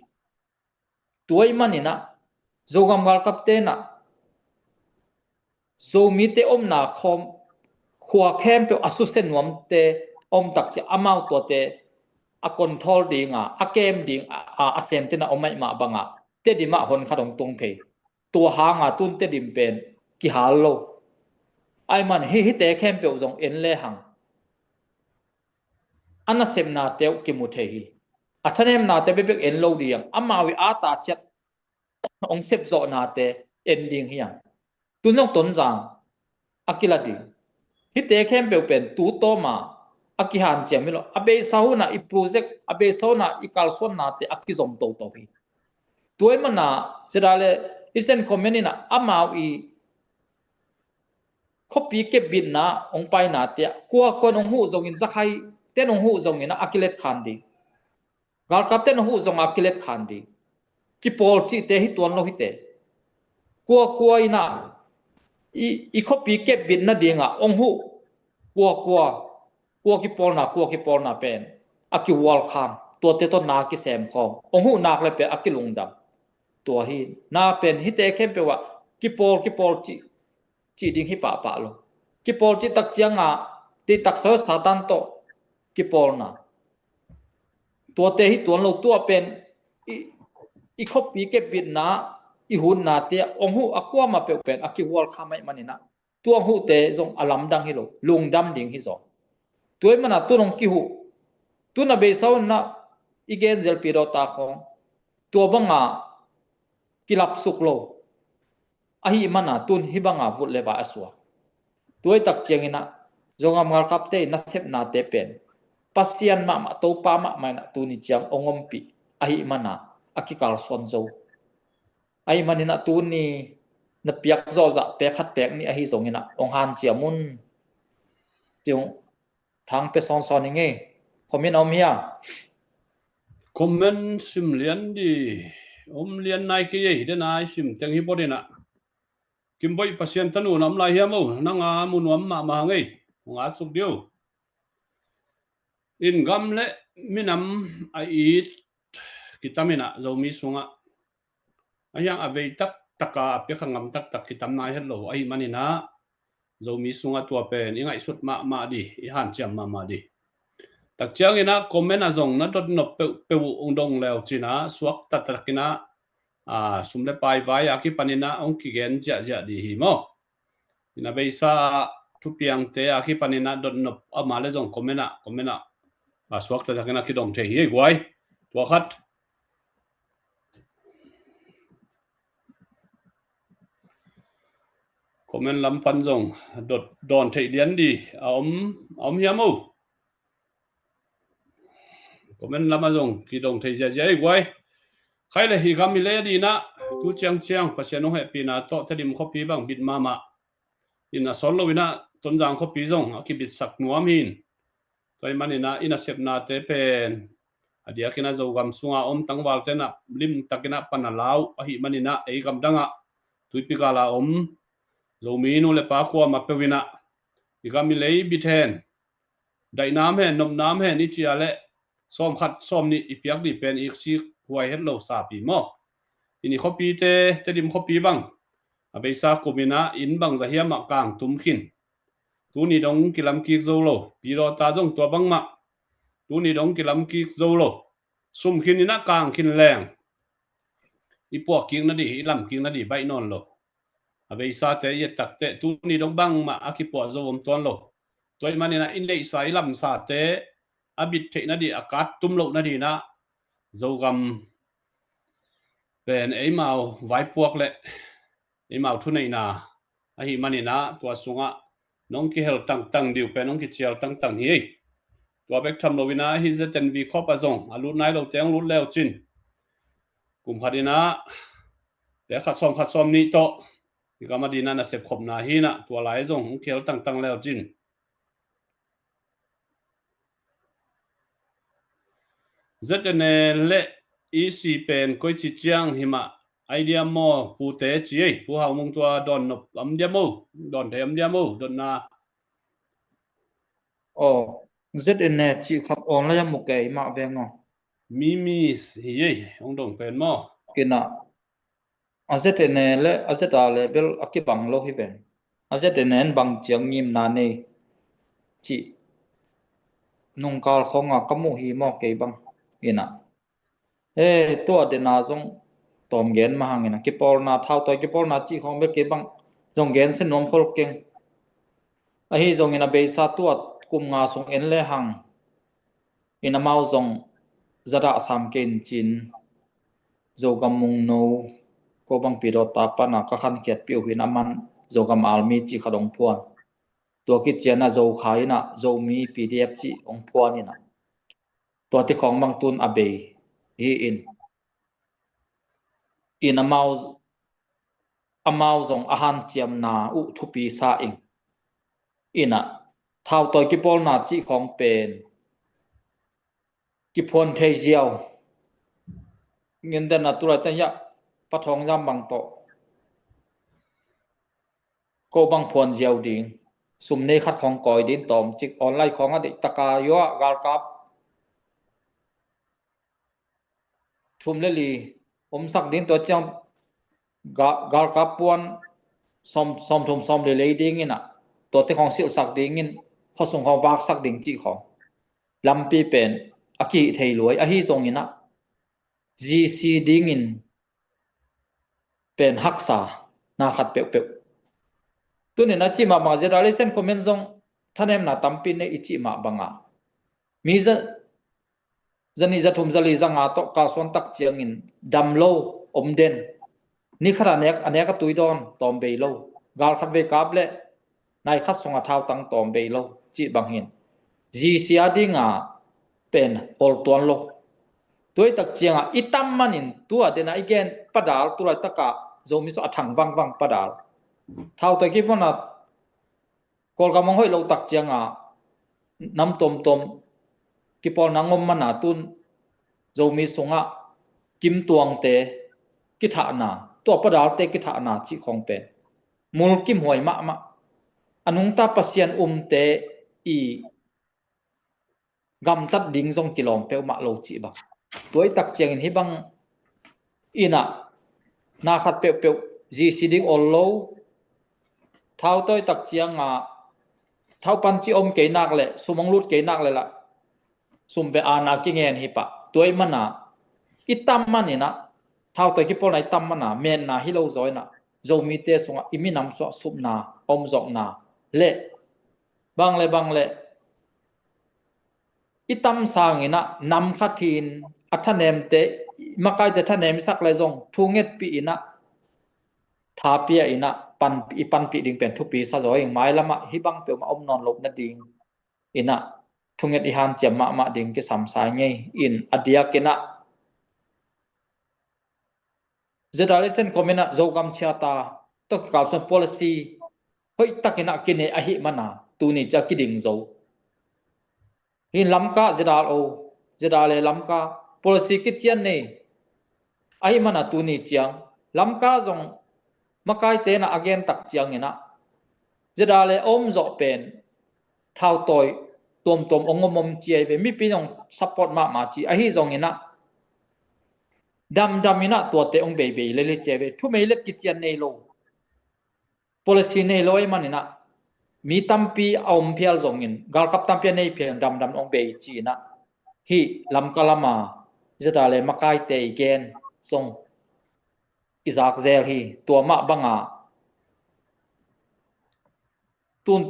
tuai manina zongam gar kapte na zo mi te na khom khwa khem pe asu se nuam te tak chi amau to te a control dinga a kem ding a sem te na omai ma banga te di ma hon khadong tung phe to hanga tun te dim pen ki halo ai man hi te khem pe jong en le hang ana sem na te ki mu the hi athanem na te bebek en lo diang amawi ata chat ong sep zo na te ending hiang tunong ton jang akila ding hi te khem pe pen tu to ma akihan chiamilo abe sauna I project abe sauna I kalson na te akizom to hi tuai mana sedale isen comenina amau I copy ke bin na ong pai na te kwa ong hu zong in zakhai ten ong hu zong ina akilet khandi gal kapten hu zong akilet khandi ki pol chi te hi tuan lo hi te kwa ina I copy ke bin na dinga ong hu kwa ki pol na pen aki wal kham to te to na ki sem khom ong hu nak le pe aki lungdam to hi na pen hi te khem pe wa ki pol chi ding hi pa lo ki pol chi tak chianga ti tak so satan to ki pol na to te hi tuan lo to pen I copy ke bin na I hun na te ong hu akwa ma pe pen aki wal khamai manina tuang hu te jong alam dang hi lo lungdam ding hi zo tuai mana tunong ki hu tuna be saw na igen zel piro ta khong to banga kilap suklo ahi mana tun hi banga vut le ba aswa tuai tak chengina zonga mal kapte na sep na te pen pasian ma to pa ma na tu ni chang ongom pi ahi mana akikal sonzo ai manina tu ni na piak zo za pe khat pek ni ahi zongina ong han chiamun tiong thang pe son nge comment om hia comment sim lian di lian nai ke ye de nai sim teng hi bodena kim boy pasien tanu nam lai hiamo nanga munwam ma ngai nga suk dio in gam le minam a it kitamina zomi sunga ayang avei taka pe khangam tak kitam nai hello ai manina zomi sunga tua pen ingai sut ma di I han cham ma di tak chiang ina comment azong na dot no pe ong dong leo china suak tatakina sumle pai vai aki panina ong ki gen ja di hi mo ina beisa thupiang te aki panina dot no amale jong comment suak tatakina ki dong the hi gwai tua khat comment lam pan jong dot don thei dian di om hiamu comment lam jong ki dong thei ja ja gwai khai le hi gam mi le di na tu chiang pasien no happy na to thadim copy bang bit mama ina sol lo wina ton jang copy jong ki bit sak nuam hin toy manina ina sep na te pen adia kina zo gam sunga om tangwal te na lim takina panalau ahi manina ei gam danga tuipikala om zo mi nu le pa khwa ma pewina igami lei bithen dai nam he nom nam he ni chia le som khat som ni ipiak di pen ik si huai het lo sa pi mo ini copy te dim copy bang abeisa komina in bang za hiam ma kang tum khin tu ni dong kilam ki zo lo pi ro ta jong to bang ma tu ni dong kilam ki zo lo sum khin ni na kang khin leng ipok king na di ilam king na di bai non lo abeisa te ye tak te tu ni dong bang ma akipo zo om ton lo toy manina in le sai lam sa te abit the na di akat tum lo na di na zo gam pen ei mau vai puak le ei mau thu nei na a hi manina tua sunga nong ki hel tang diu pen nong ki chial tang hi tua bek tham lo wina hi zeten vi khop azong alu nai lo teng lu leo chin kum phadina te khat som ni to ikamadina na sep khop na hi na tua lai zong khel tang leo chin zetene le isi pen koi chi chiang hima idea mo pu te chi pu hau mong tua don nop am dia mo don the am dia mo don na ZN chi khap on la mu ke ma vengo mi hi ong dong pen mo kina ZN le azeta level akibang lo hi ben ZN bang chiang ngim na ne chi nong kal khonga kamu hi mo ke bang ina to de na jong tom gen ma hangina ki por na thau to ki por na chi khong be ke bang jong gen se nom khol keng a hi jong ina be sa tuat kum nga song en le hang ina mau jong zara sam ken chin zo gam mung no ko bang pi ro ta pa na ka khan kiat pi hu na man zo gam almi chi khadong phuan to ki chena zo khai na zo mi pdf chi ong phuan ina to ti khong mang tun abe hi in amau zong ahan chiam na u thupi sa ing ina thau toy ki pol na chi khong pen ki phon thei jiao ngin den na tura ta ya pathong jam bang to ko bang phon jiao ding sum nei khat khong koi din tom chik online khong adi taka yo gal kap thum le li sak din to chang gal kap puan som thum som le ding ina to te khong sil sak ding in kho song khong bak sak ding chi khong lampi pen aki thei loi a hi zong ina gc ding in pen haksa na khat pe tune na chi ma ma generation comment zong thanem na tampin ne ichi ma banga mi zani zathum zali zanga to ka son tak chiang in damlo omden ni khara nek aneka tuidon tombe lo gal khat ve kap le nai khat songa thau tang tombe lo chi bang hin gc adinga pen ol ton lo toi tak chianga itam manin tua dena again padal tura taka zomi so athang wang padal thau ta ki bona kol ka mong hoi lo tak chianga nam tom ki pol nangom mana tun zomi songa kim tuang te ki tha na to padal te ki tha na chi khong pen mul kim hoi ma anung ta pasien te i gam tat ding jong kilom pe ma lo chi ba toi tak chiang in hi bang ina na khat pe gc ding ol lo thau toi tak chianga thau pan chi om ke nak le sumong lut ke nak le la sum be ana ki ngen hi pa toi mana itam manina thau toi ki pol nai tam mana men na hi lo zoi na zo mi te sunga imi nam so sup na om zok na le bang le itam sangina nam khathin athanem te makai te thanem sak le jong thunget pi ina ทาเปียอินะปันปีดิงเป็นทุปีซะจอยไม้ละมะฮิบังเปียวมาอมนอนลบนะดิงอินะทุงเงอิหันเจียมมะดิงกิสัมสายไงอินอดียกินะZedalisen komena zogam chiata to kalson policy hoi takina kine ahi mana tuni cha kiding zo hin lamka zedale lamka policy kitchen ne ahi mana tuni chiang lamka zong makai te na again tak chiang ina zedale zo pen thau toy tom ongomom chiai be mi pinong support ma chi ahi zong ina dam ina to te ong be le chebe thu mei let kitchen nei lo policy nei lo ai manina mi tampi aum phial zongin gal kap tampi nei phial dam ong be chi na hi lam kalama zeta le makai te again song izak zel hi to ma banga tun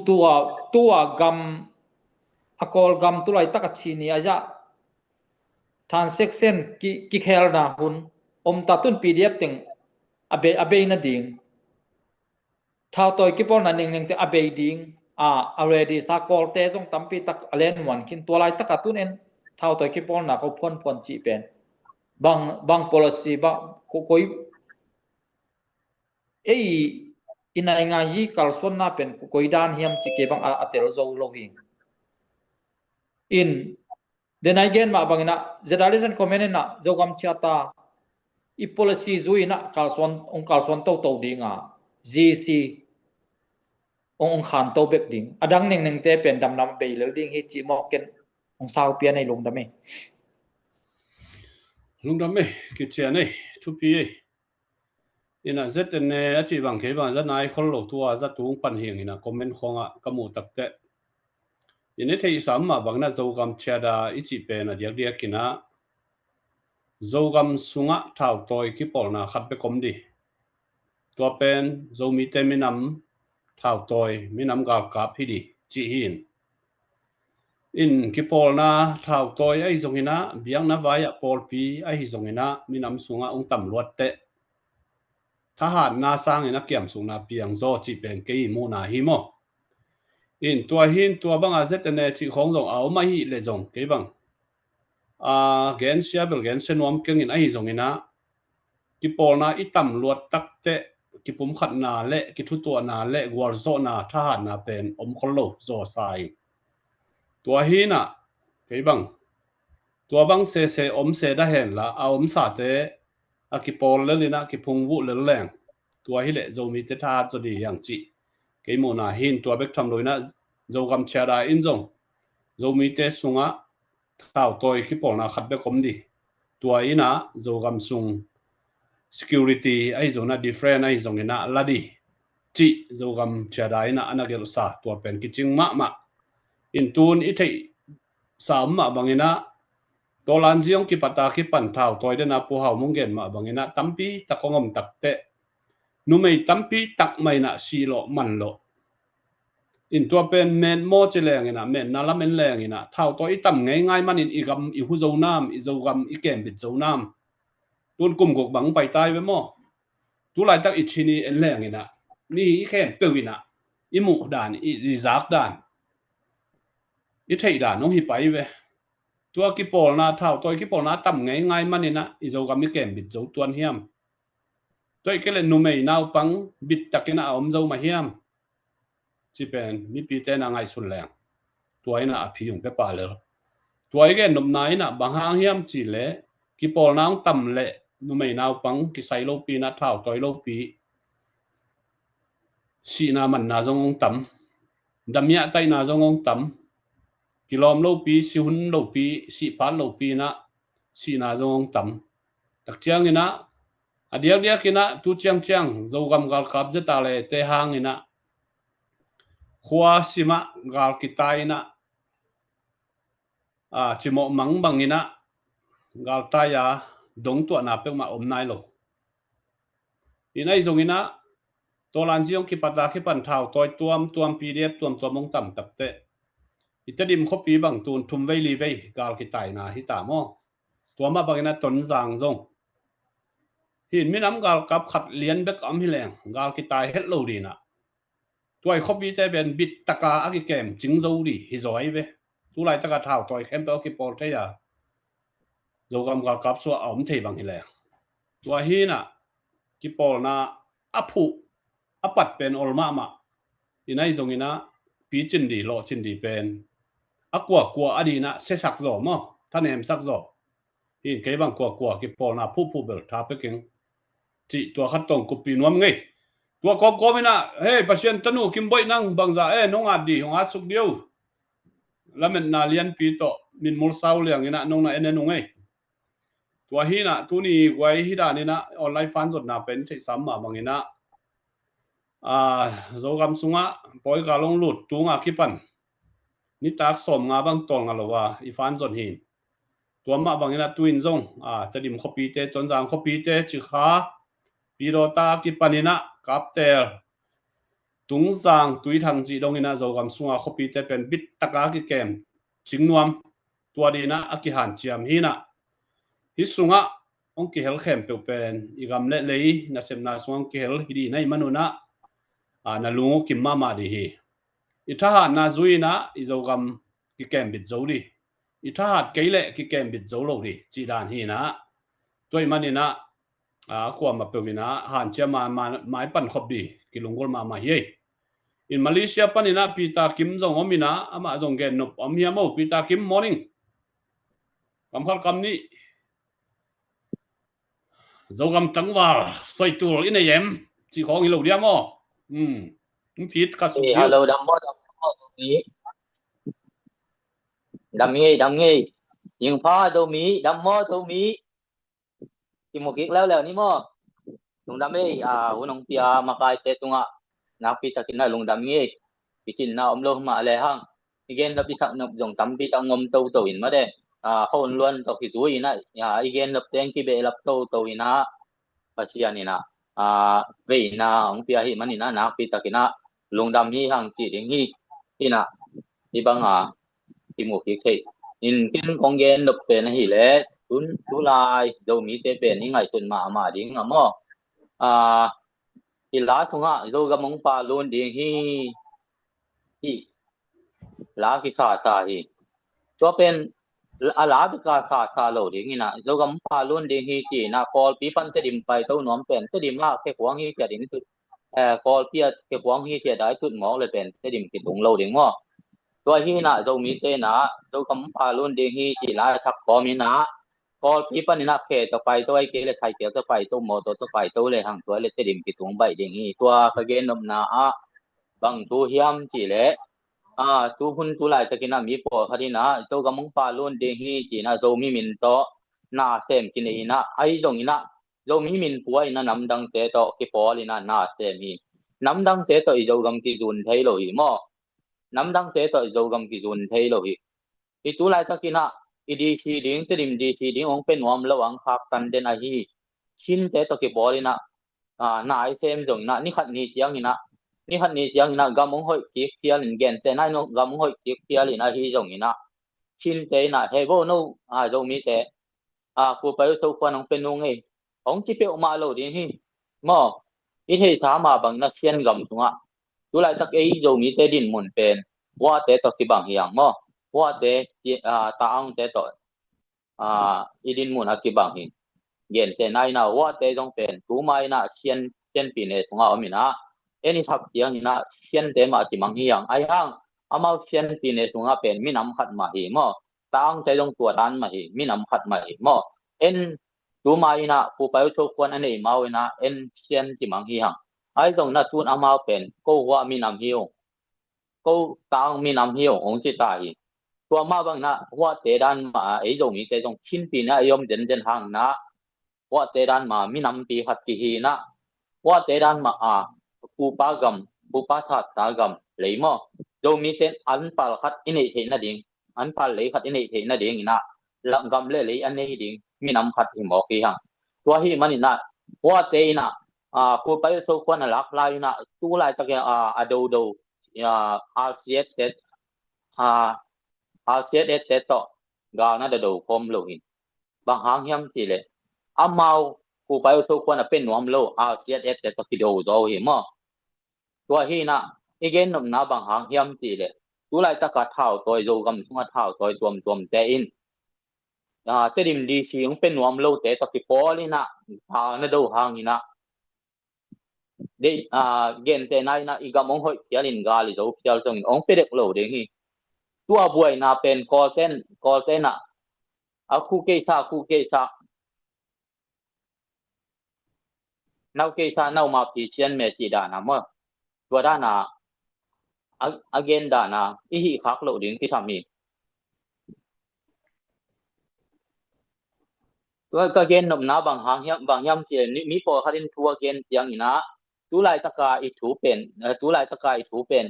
tua gam akol gam tulai takachi ni aja transaction ki khel na hun tatun pdf ting abe na ding thao toy ki pon na ning te abe ding already sa call te song tampi tak alen wan kin to lai takatun en thao toy ki pon na ko phon chi pen bang policy ba koi ei inai nga yi kalson na pen koi dan hiam chi ke bang atel zo lo hi in then again ma bangina zedalisen comenena zogam chiata I policy zuina kalson to dinga gc ong khan to bek ding adang ning te pen dam be le ding hi chi mo ken ong sao pia nei lung dame ki chia nei thu pi ina zet ne achi bang ke ba za nai khol lo tua za tung pan hing ina comment khonga kamu takte ine thei sam ma bangna zogam chiada ichi pe na dia kina zogam sunga thau toy ki polna khat be kom di to pen zomi te minam thau toy minam ga ka phi di chi hin in ki polna thau toy ai zongina biang na vaya pol pi ai zongina minam sunga ong tam luat te thahan na sang ina kiam sungna piang zo chi pen ke mu na hi mo in tua banga zetne chi khong zong au ma hi le zong ke bang gen siabel gen senom keng in ai zong ina ki polna itam luat takte ki pum khat na le ki thu to na le gwar zo na thahan na pen om kholo zo sai tua hi na ke bang tua bang se om se da hen la om sa te ki pol le lina ki phung vu le leng tua hi le zo mi te tha zo di yang chi ke mo na hin tua bek tham loina zogam chara in zong zomi te sunga thau toy ki polna khat be kom di tua ina zogam sung security ai zona different ai zongina ladi chi zogam chara ina anagel sa tua pen ki ching ma in tun I thei sam ma bangina tolan jiong ki pata ki pan thau toy de na pu hau mungen ma bangina tampi takongom takte numei tampi tak mai na si lo man lo in tua pen men mo cheleng ina men na la men leng ina thau to itam ngai manin igam I hu zo nam I zogam I kem bit zo nam tun kum gok bang pai tai we mo tu lai tak I chini en leng ina ni I khem pewina I mu dan I rizak dan I thei dan no hi pai we tua ki pol na thau to ki pol na tam ngai manina I zogam I kem bit zo tuan hiam toi kele numei nau pang bit takina om zo ma hiam chi pen mi pi te na ngai sun leng tuaina a phi yung pe pa le tuai ge nom nai na bang hang hiam chi le ki pol nang tam le nu mei naw pang ki sai lo pi na thau toi lo pi si na man na zong ong tam damya tai na zong ong tam kilom lo pi si hun lo pi si pan lo pi na si na zong ong tam tak chiang ina dia kina tu chiang zogam gal kap jeta le te hang ina khua sima gal kitaina chimo mang bangina gal taya dong tu na pe ma om nai lo inai zongina tolan jiong ki pata ki pan thau toy tuam pdf tuam mong tam tapte itadim khopi bang tun thum vei li vei gal kitai na hi ta mo tuama bangina ton zang zong หินมีน้ำกาลกับขัดเลียนเบกอำหิแรงกาลกิตายเฮ็ดโลดีนะตัวไอ้คบีใจเป็นบิดตะกาอักเกมจิงโซดีฮิซอยเวตุไลตะกาท้าวตัวเข้มเปอกิปอลเทียโจกำกาลกับสัวอมเทบังหิแรงตัวฮีน่ะกิปอลนะอภุอปัดเป็นอลมามาอีไนซงอีนะปีจินดีโลจินดีเป็นอักกัวอดีนะเสสักโซมอท่านเอ็มสักโซหินเกบังกัวกิปอลนะผู้เบลทาเปกิงจิตัวขัดตรงกุปีนวมไงตัวกอมินะเฮ้ปะเชียนตนูกิมบ่อยนังบังซาน้องอาดีของอาสุกเดียวแล้วมันนาเลียนปีโตมินมุลซาวเลียงอีนะน้องนะนุ่งไงตัวฮีนะตุนี่ไว้ฮีดานี่นะออนไลน์ฟันสดนะเป็นที่ซ้ำมาบางอีนะโจกำสุงะปอยกาลงหลุดตุงอาคิปันนี่ตากสมงาบางตองอะหรอว่าอีฟันสดหินตัวมาบางอีนะตุอินซงจะดิมคอปีเจจนจางคอปีเจจิขาปีโรตาคิปันนี่นะกับเตลตุงจางตุยทางจีดงอีนะโจกำสุงะคอปีเจเป็นบิดตะกากิเกมจิงนวมตัวดีนะอากิหันเจียมฮีนะฮิสุงะองกิเฮลเข้มเปเป็นอีกำเละเลยนะเซมนาสวงกิเฮลฮิดีในมนุนะนาลุงกิมมาดีฮีอิทหารนาซุยนะอิโจกำกิเกมบิดโจดีอิทหารเกลเลกิเกมบิดโจโลดีจีดานฮีนะตัวมันนี่นะความมาเป็นวินะหันเชื่อมาไม้ปั่นขบดีกิลุงกอลมาเย่อินมาเลเซียปันนี่นะปีตาคิมจงอมินะมาจงเกนนบอมเฮียโมปีตาคิมมอร์นิ่งคำพัดคำนี้โจกำจังว่าใส่ตัวอินเนยมจีของฮิโลเดียมอผิดกระสุนฮัลโหลดัมมียิงพาโดมีดัมมอโดมีกิมกิกแล้วนี่มอลุงดัมมีหุนงเปียมากายเตตุงะนักปีตะกินนะลุงดัมมีปีกินนะอมโลมาอะไรฮังอีเกนรับปีสักนบจงตั้มปีตังงมโตอินมาเด้เขาล้วนตกิจุยนะอีเกนรับเตงกิเบรับโตอินะปัจจัยนี่นะเวนะองเปียหิมันนี่นะนักปีตะกินะลุงดำนี่ทางจีเองที่นะที่บังที่หมู่ที่เคอินกินของเย็นนบเป็นหิเลตุลายโดมีเตเป็นยังไงจนมาดิ้งมออีลาทุงโจกมงปาลุนดิ้งฮีลากิสาฮีตัวเป็นลาบกาคาโลดิ้งนะโจกมงปาลุนดิ้งฮีจีนะคอลปีปันเตดิมไปเต้าน้อมเป็นเตดิมลาแค่ขวางฮีเกียดินตุคอลเปียแค่ขวางฮีเกียได้ตุดหมอเลยเป็นเตดิมกิตุงโลดิ้งมอตัวฮีนะโจมีเตนะโจกมงปาลุนดิ้งฮีจีลาทักพอมีนะพอปีปันนี่นะเคต่อไปตัวไอ้เกลไทยเกียวต่อไปตัวหมอต่อไปตัวเลยหังตัวเลยเตดิมกิตุงใบดิ้งฮีตัวกะเกนนมนาบังตัวเฮียมจีเลตูหุ่นตุลายตะกินะมีปอคดีนะโจกมงปาลุนเดฮีจีนะโจมีมินโตนาเซมกินอีนะไอจงอีนะโจมีมินปัวอีนะนำดังเตโตกิปอลีนะนาเซมีนำดังเตโตอีโจกมกิจุนเทโลหิมอนำดังเตโตอีโจกมกิจุนเทโลหิอีตุลายตะกินะอีดีซีดิ้งเตดิมดีซีดิ้งองเป็นวมระวังคักกันเดนอะฮีชินเตโตกิปอลีนะนาไอเซมจงนะนี่ขัดนี่เจียงนี่นะนี่หันนี่ยังนะกำมงหอยกิเพียลินเกนแต่นายนกำมงหอยกิเพียลินะฮีจงนี่นะชินเตนะเฮโบโนจงมีแต่กูไปทุกคนองเป็นนงเอองจิเปอมาโลดิฮีมออีเฮถามาบังนักเชียนกำตุงตุลายตักเอจงมีแต่ดินมุนเป็นว่าแต่ตกิบังยังมอว่าแต่ตาอังแต่ตอีดินมุนกิบังฮีเกนแต่นายนะว่าแต่จงเป็นกูไม่นะเชียนปีเนตุงอมินะany thak tiang ina sian te ma ti mang hiang ai hang amau sian ti ne sunga pen mi nam khat ma hi mo tang te jong tua dan ma hi mi nam khat ma hi mo en tu ma ina pu pa cho kwan ane mau ina en sian ti mang hi hang ai jong na tun amau pen ko wa mi nam hiu ko tang mi nam hiu ong chi ta hi tua ma bang na wa te dan ma ai jong ni te jong chin pi na yom den hang na wa te dan ma mi nam pi khat ti hi na wa te dan maปูปากำปูปาชาตากำเลยมั้งโดมีเส้นอันพัลขัดอินเอเทน่ะดิ่งอันพัลเลยขัดอินเอเทน่ะดิ่งนะหลังกำเลยอันนี้ดิ่งมีน้ำขัดหิมอกกี่หังตัวที่มันนี่นะว่าเตยนะปูไปทุกคนหลักลายนะตู้ลายตะเกียอโดอาเซียเตต่อกานะเดโดคมโลหินบางหางเฮียมสิเลยอาเมา ผู้ไปทุกคนเป็นหนวมโลอาเซียนแต่ตะกิโดโดเฮมอตัวฮีนะอีเกนนำนาบางหางเฮียมจีเลยตุไลตะกะเท่าตัวโยกำทุงเท่าตัวตัวแต่อินเตดิมดีซีของเป็นหนวมโลแต่ตะกิโปลีนะพานะดูหางนี่นะเดเกนแต่นายนะอีกามงหอยเตียลินกาลิโดเตียลจงองเป็ดโลเดฮีตัวบวยนะเป็นกอเต้นนะอาคูเกซานาวเกซานาวมาปีเชียนเมจิดานะมอตัวดานะagain ดานะอีหิคักโลดิงที่ทำมีตัวก็เกนนำนาบางหางบางยามเจนี่มีพอคัดินทัวเกนอย่างนี้นะตุไลตะกาอีถูเป็น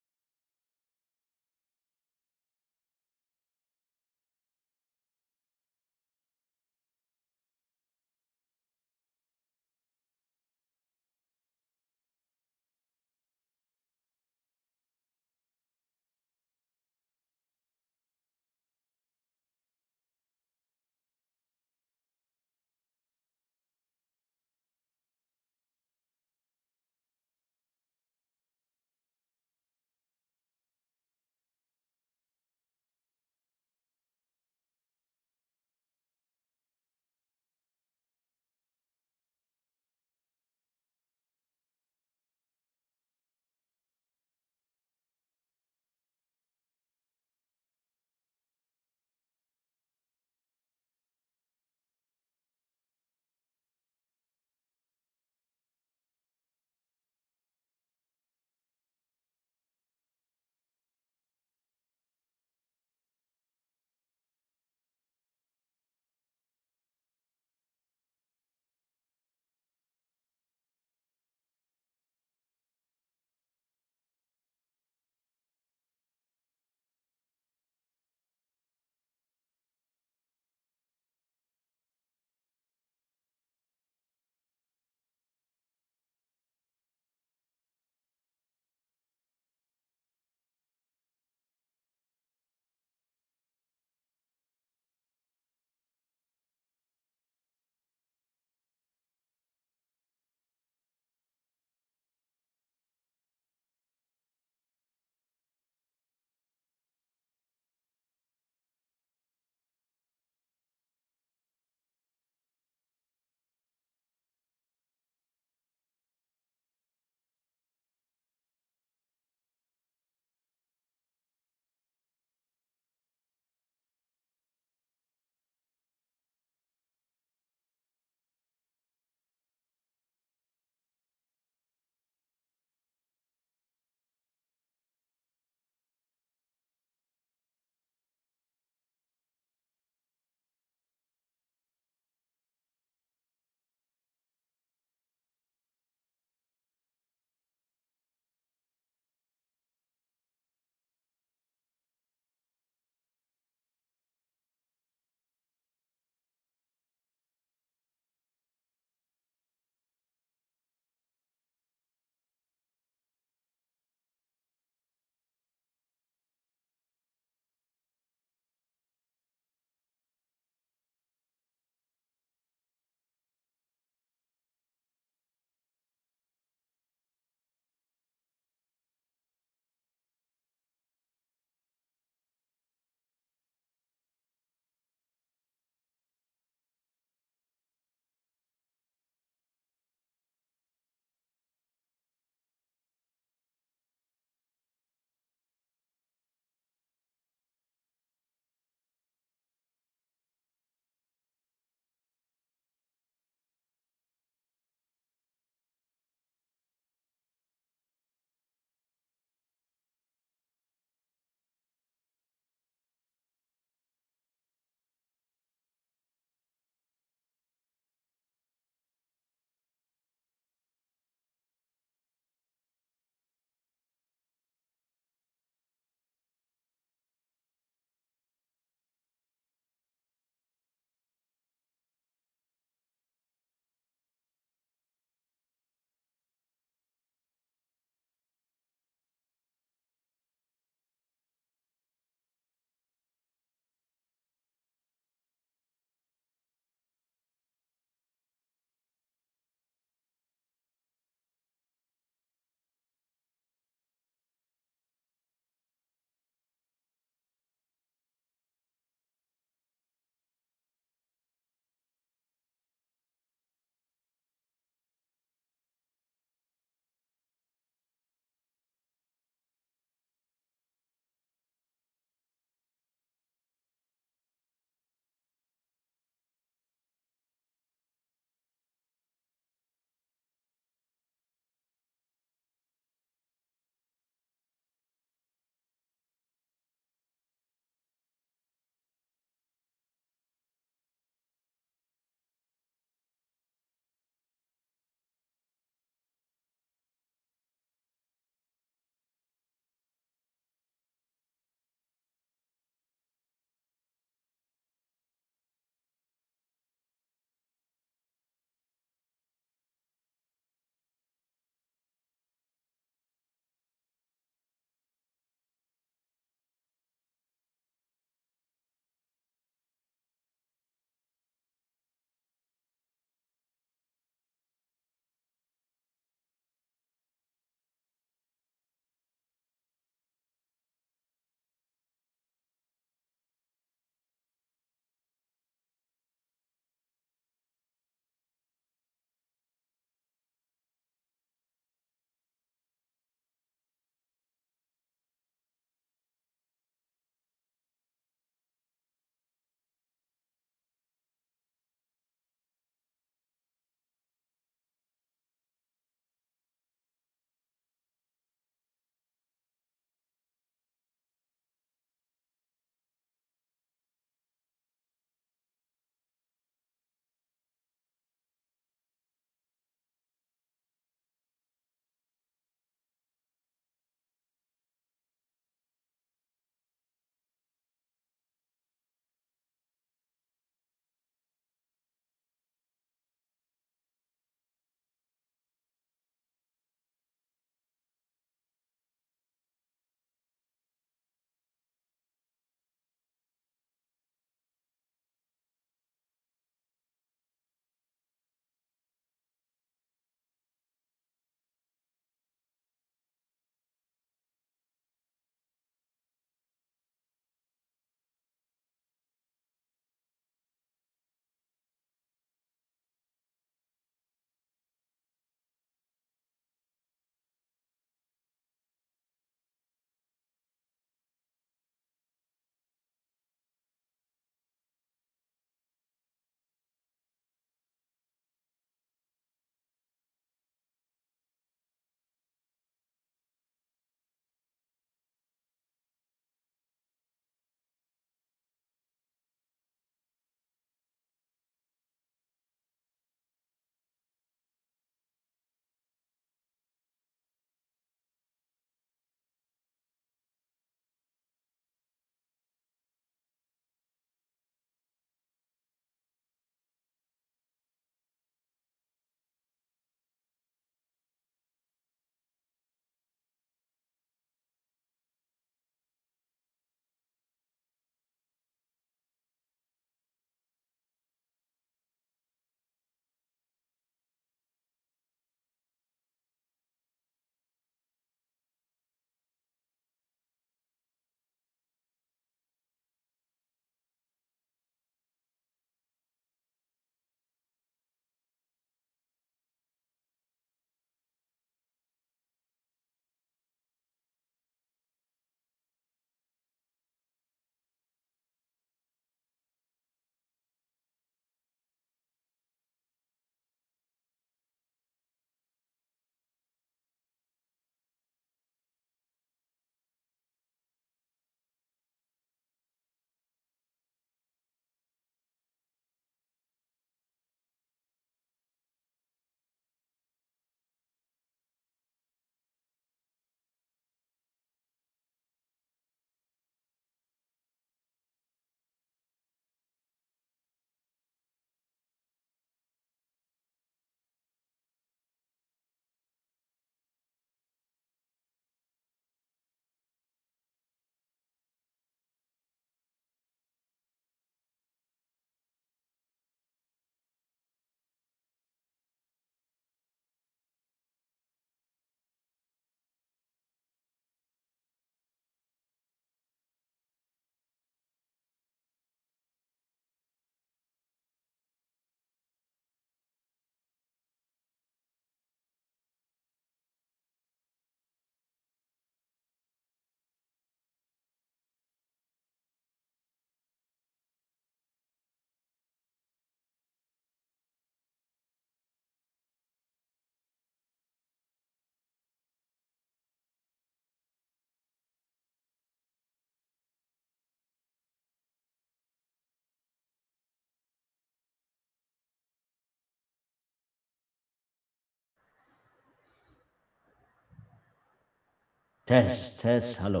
test hello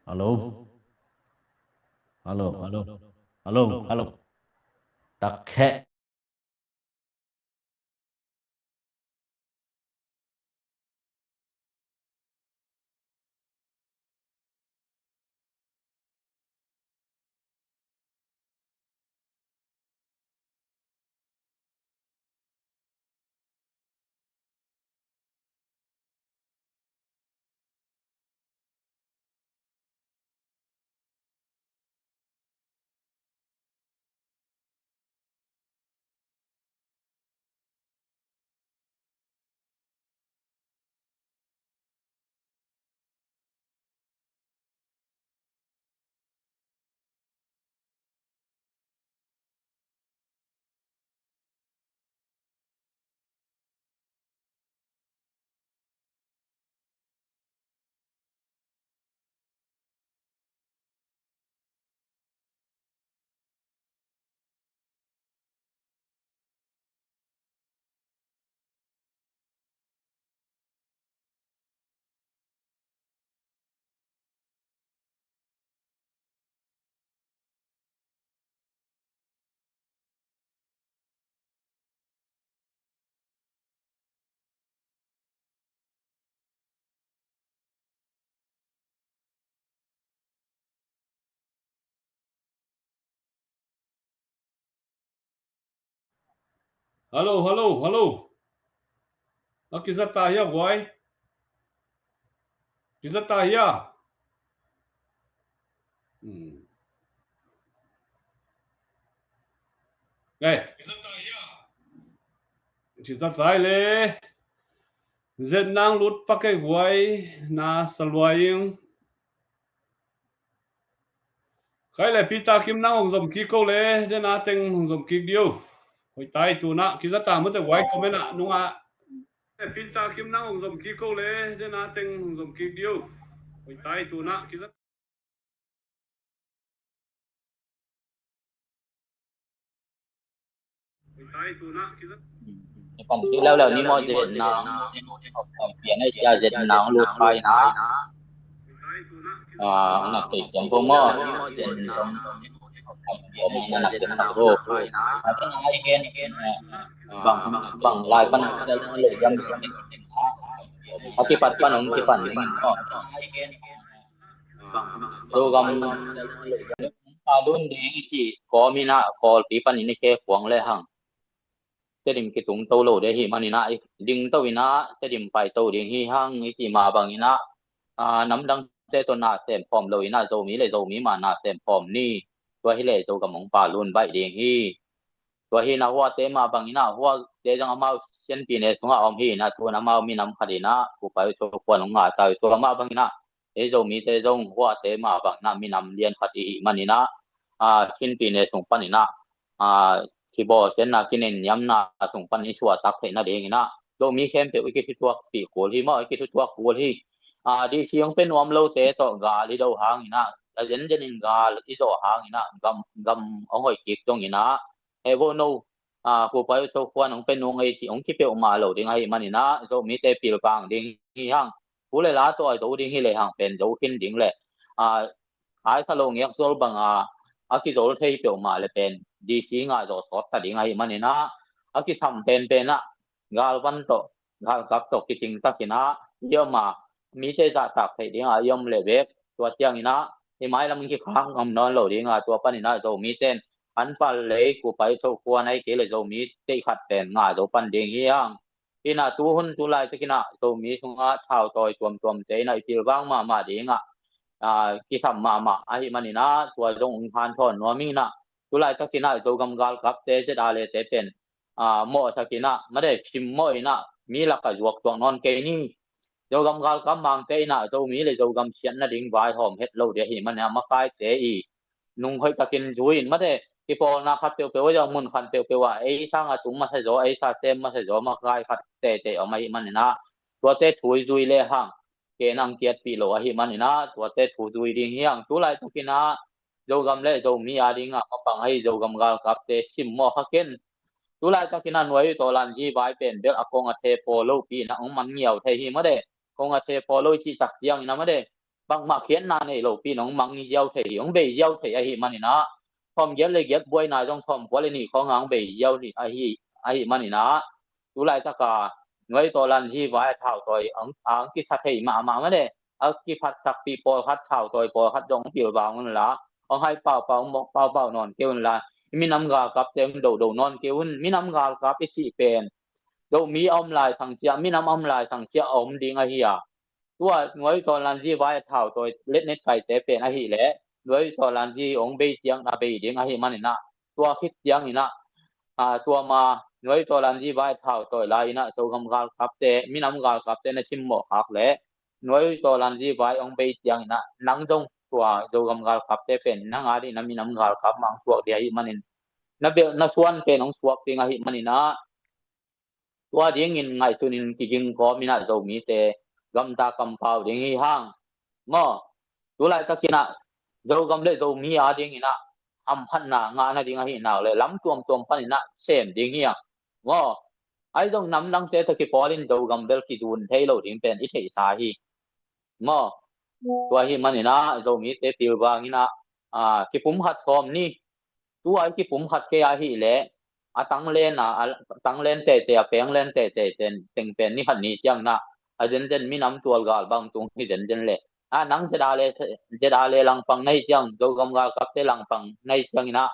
hello hello hello hello hello ตะแคะHello, hello, hello. Akizata here, boy. Kizata here. Hey, Kizata here. Kizata le. Zet nang lut pakai boy na salwaing. Khai le pita kim nang ong zom ki ko le, de na teng ong zom ki diu. Hoi tai tu na Kizata mo te boy ko mena nunga. Pinta kim nang ong zom ki ko le, de na teng ong zom ki diu. Hoi tai tu na Kizata Còn khi lâu ni mo de na pian ai ja je na lut pai na na te chang po mo de na ke na ro ta ai gen bang lai pan da le yam akipat pan ong kipan ni ko do gam alun de chi ko mi na ko pi pan ni ke kwang le hang te dim ki tung to lo de hi manina ding to wina te dim pai to ding hi hang ni ti ma bang ina nam dang te to na sem phom lo ina zo mi le zo mi ma na sem phom ni to hi le zo ka mong pa lun bai ding hi to hi na wa te ma bang ina wa te jang ma chen pi ne sunga om hi na to na ma mi nam khadina ku pai to ko ng nga ta to ma bang ina e zo mi te zong wa te ma bang na mi nam lian khati manina chen pi ne sung paninaที่บ่เช่นน่ะกินยำน่ะส่งปันนี้ชั่วตักให้น่ะเองนะโดมีแคมเปวิกิทุกปีโกลีมากิทุกโกลีดิเสียงเป็นวมโลเตตอกาลิโดหางนะละเจนเจนินกาลิโดหางนะกำเอาหอยกิกตรงนี้นะเอโวโนผู้ไปโตควรเป็นนงไอ้ที่องค์ที่เปออกมาโลดิงไอ้มันนี่นะโดมีแต่ปีลปางดิงฮีหางผู้เลยลาตัวไอ้โตดิงฮีเลยหางเป็นโดกินดิงแหละไอ้ทะลงยักโซบังaki dol thei pe ma le pen dc nga do sot ta ding ai manina aki sam pen na gal ban to gal kap to kiting ta kina yoma mi te za ta thei ding a yom le ve to tiang ina hi mai lam ki khang am non lo ding a to panina do mi ten an pal le ku pai so kwa nai ke le do mi te khat ten nga do pan ding hiang ina tu hun tu lai te kina do mi sunga thau toy tuam te nai pil wang ma ding a ki sam ma ai manina tua jong han thon no mi na tulai takina zo gam gal kap te je dale te pen mo takina mare phim mo ina mi la ka juak to non ke ni zo gam gal kam mang te na zo mi le zo gam sian na ding vai hom het lo de hi man ma kai te i nung hoi takin juin mare ki po na khat pe wa jong mun khan pe wa ei sang a tum ma se zo ei sa tem ma se zo ma kai khat te o mai manina tua te thui jui le hang ke nang kiat pi lo hi manina to te thu dui ding hiang tu lai tu kina zo gam le zo mi a ding a pang ai zo gam gal kap te sim mo haken tu lai ta kina noi to lan ji bai pen bel akong a the po lo pi na ong man ngiao the hi ma de kong ate polo chi tak yang ina ma de bang ma khian na nei lo pi nong mang ni yau thei ong be yau thei a hi manina thom yel le yet boy na jong thom kwa le ni khong ang be yau ni a hi manina tu lai ta ka ngoi to lan hi wa thau toi ang ki sa thei ma ma de a ki phat sak pi po khat thau toi po khat dong pi wang un la ong hai pao mok pao non keun la mi nam ga kap tem do non keun mi nam ga kap i chi pen do mi om lai sang sia mi nam om lai sang sia om ding a hi a ตัวงวยตอนลันที่ไว้เท่าตัวเล็ดเน็ตไก่แต่เป็นอาหิแหละงวยตอนลันที่องเบเจียงอาเบเดียงอาหิมันนี่นะตัวคิดเจียงนี่นะตัวมางวยตอนลันที่ไว้เท่าตัวลายนะโซกำกาลกับแต่มีน้ำกาลกับแต่ในชิมหมอกหักแหละงวยตอนลันที่ไว้องเบเจียงนะนังจงตัวโซกำกาลกับแต่เป็นนังอาดินะมีน้ำกาลกับมังสวกเดียหิมันนี่นะเบนะส่วนเป็นของสวกเดียงอาหิมันนี่นะตัวเดียงอินไงสุนินกิจิงก็มีนะโซมีแต่gam ta kam pau ding hi hang mo tu lai ta kina do gam le do mi a ding ina am phan na nga na ding hi na le lam tuam pan ina sem ding hi mo ai dong nam nang te ta ki polin do gam bel ki dun thei lo ding pen i thei sa hi mo tua hi man ina do mi te pil wang ina ki pum hat som ni tu ai ki pum hat ke a hi le tang len te peng len te teng pen ni han ni chang na ajen mi nam tual gal bang tung hi jen le nang jeda le lang pang nai chang do gam gal kap te lang pang nai chang ina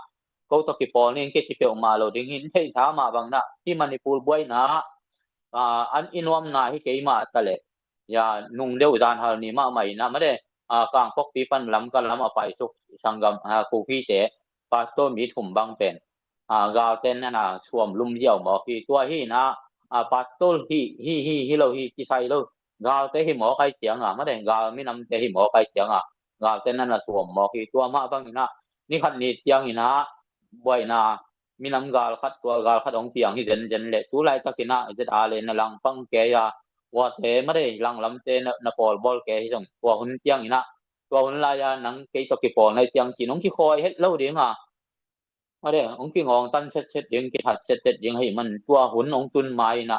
ko to ki pol ni ke chi pe ma lo ding hin thei tha ma bang na ti manipur boy na an inom na hi ke ma ta le ya nung deu dan hal ni ma mai na ma de kang pok pi pan lam kan lam apai suk sangam ku pi te pa to mi thum bang pen gal ten na chuam lum yau mo ki tua hi na patol hi lo hi ki sai lo gal te hi mo kai chiang ma de gal mi nam te hi mo kai chiang gal te nan la suom mo ki tua ma bang ina ni khat ni chiang ina boi na mi nam gal khat tua gal khat ong piang hi jen le tu lai takina je a le na lang pang ke ya wa te ma de lang lam te na pol bol ke hi jong tua hun chiang ina tua hun la ya nang ke to ki pol nai chiang ki nong ki khoi het lo ding ma de ong ki ngong tan set ding ki hat set ding hi man tua hun ong tun mai na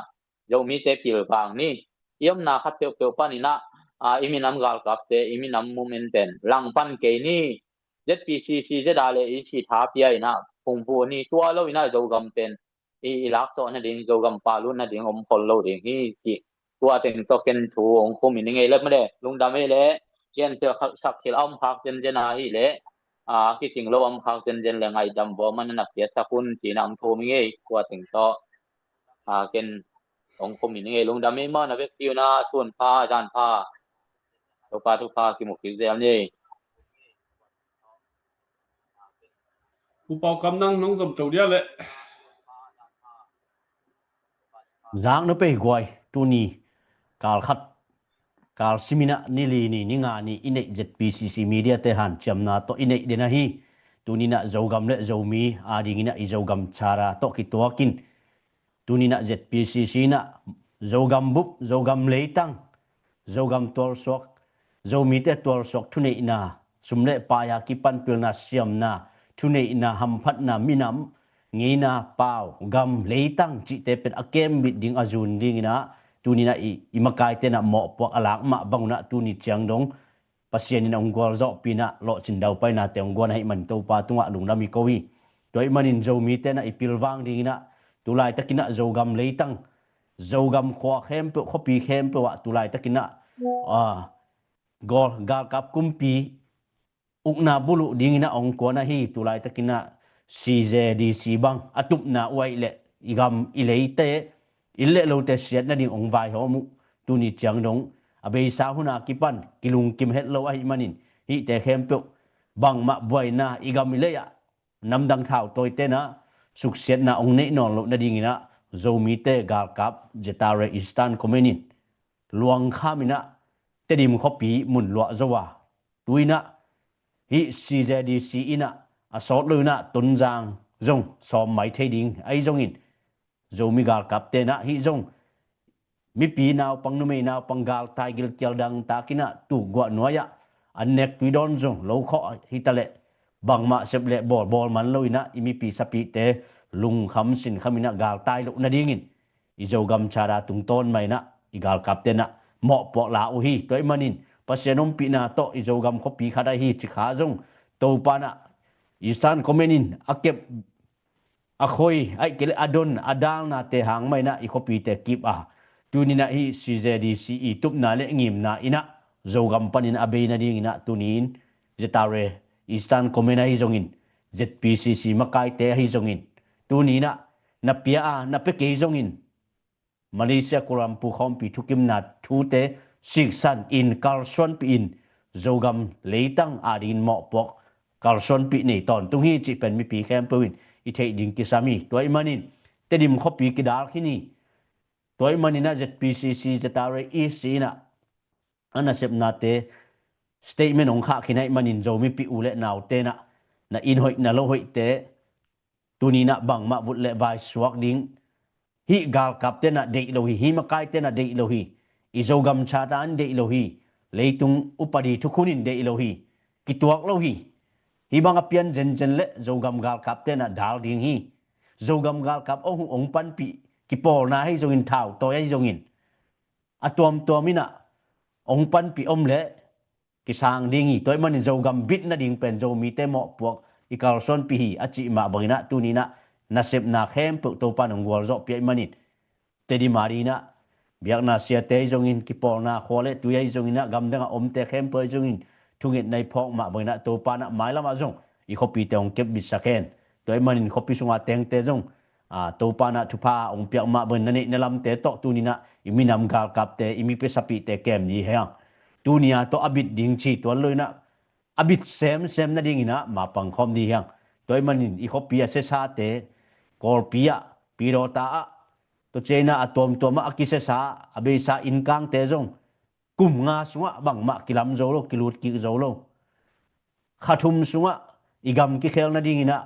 yo mi te pil bang ni yom na khat pe pa ni na imi nam gal kap te imi nam moment ten lang pan ke ni zpcc je dale i chi tha pi ai na phung pu ni tua lo ina zo gam ten i lak so na ding zo gam pa lu na ding om pol lo ding hi ki tua ten to ken thu ong ko mi ni ngai le ma de lung da me le yen se sak khil am phak jen na hi le ki ting lo am khang jen le ngai dam bo man na ke sakun ti nam tho mi ngai kwa ting to ken ong ko mi ngai lung da me ma na vek tiu na suan pha jan pha to pa tu pha ki mu ki zel ni pu pau kam nang nong zom to dia le Giang no pe goi tu ni kal khat kal simina ni li ni nga ni inei ZPCC media te han chamna to inei dena hi tunina zogam le zomi adingina i zogam chara to ki tokin tunina ZPCC na zogam bup zogam leitang zogam tol sok zomi te tol sok thunei na sumle pa ya ki pan pilna siamna thunei na hamphat na minam ngina pau gam leitang chi te pen akem bit ding azun ding ina tunina i makai te na mo po alak ma bangna tuni chiang dong pasien in ongwal zo pina lo chindau pai na te ongwan hai man to pa tunga lungna mi kowi doi manin zo mi te na ipilwang ding na tulai takina zo gam leitang zo gam khwa khem pe khopi khem pe wa tulai takina gol gal kap kumpi ukna bulu ding na ongkona hi tulai takina CZDC bang atup na wai le igam ileite ille lo te siat na ding ong vai ho mu tuni chiang dong abei sa huna kipan kilung kim het lo ai manin hi te khem pe bang ma boy na igam ileya namdang thau toy te na suksiat na ong nei non lo na ding ina zomi te gal kap jetare istan komenin luang khamina te dim khopi mun lo zawa tuina hi CZDC ina asot lo na tunjang zong som mai thei ding ai zong in zomi gal kap te na hi zong mi pi naw pang nu mei naw panggal tai gil kyal dang takina tu gwa noya anek tuidon zong lo kho hitale bangma seple bol man loina imi pi sapi te lung kham sin khamina gal tai lo na dingin i zogam chara tung ton mai na i gal kap te na เหมาะปอกลาอุฮีตัวมันินปัสยนมปีนาโตอิโจกำคบปีคาได้ฮีจิขาจงโตปานะอิสานคอมเมนินอาเก็บอาคอยไอเกลอดอนอดาลนาเตหางไม่นะอีคบปีเตกิบตูนินะฮีซีเจดีซีอีตุบนาเลงิมนาอินะโจกำปันินอเบยนาดิงนะตูนินเจตาเรอิสานคอมเมนาฮิจงอิน ZPCC มาไกเตฮิจงอินตูนี้นะนับเปียนับเปกฮิจงอินมาเลเซียกุรัมปูคอมปีทุกิมนาทูเตสิกซันอินคาร์ซอนปีอินโจกำเลตังอาดินเหมาะปอกคาร์ซอนปีนี่ตอนตุงฮีจิเป็นมีปีแคมเปวินอิเทดิงกิสามีตัวอิมานินเตดิมคบปีกิดาลที่นี่ตัวอิมานินะ ZPCC จะตาเรอีซีนะอันนั้นเสพนาเตสเตทเมนต์ของข้าขี้ในมันินโจมีปีอุเลนาวเตนะอินหอยนะโลหอยเตตุนีนะบังมาบุเลไวสวกดิงฮิกาลกับเตนะเดอิโลฮีฮิมาไกเตนะเดอิโลฮีอิโจกัมชาตานเดอิโลฮีเลตุงอุปดีทุกุนินเดอิโลฮีกิตวกโลฮีฮิบังอเปียนเจนเจนเลโจกัมกาลกับเตนะดาลดิงฮีโจกัมกาลกับองปันปีกิปอลนาให้โจงินเท้าตัวให้โจงินอะตัวมินะองปันปีอมเลกิสางดิงีตัวมันโจกัมบิดนะดิงเป็นโจมีเตเหมาะพวกอีกาลซอนปีฮีอจิมาบรินะตูนี้นะนาเซบนาเข้มปุกตัวปานงวัวจอกเปียมันนิดเตดิมารีนะเบียกนาเสียเตจงินกิปอลนาโคเลตุยจงินนะกำดังอมเตเข้มเปจงินทุกินในพอกมาบรินะตัวปานะหมายละมาจงอีคปีเตองเก็บบิดสักเคนตัวมันนินคปีสุงาเตงเตจงตัวปานะทุพาองเปียกมาบรินะนี่ในลำเตโตตูนี้นะอีมีนำกาลกับเตอีมีเปสปีเตเกมนี้เฮียงตูนี้ตัวอบิดดิงชีตัวเลยนะอบิดเซมนะดิงนะมาปังคอมดีเฮียงตัวมันนินอีคปีเสซาเตกอลปีอะปีโรตาตัวเจนะอะตัวมาอกิเสซาอเบซาอินกังเตจงกุมงาสุงะบังมากิลัมโจโลกิลูดกิโจโลขาทุมสุงะอีกัมกิเคลนะดิงนะ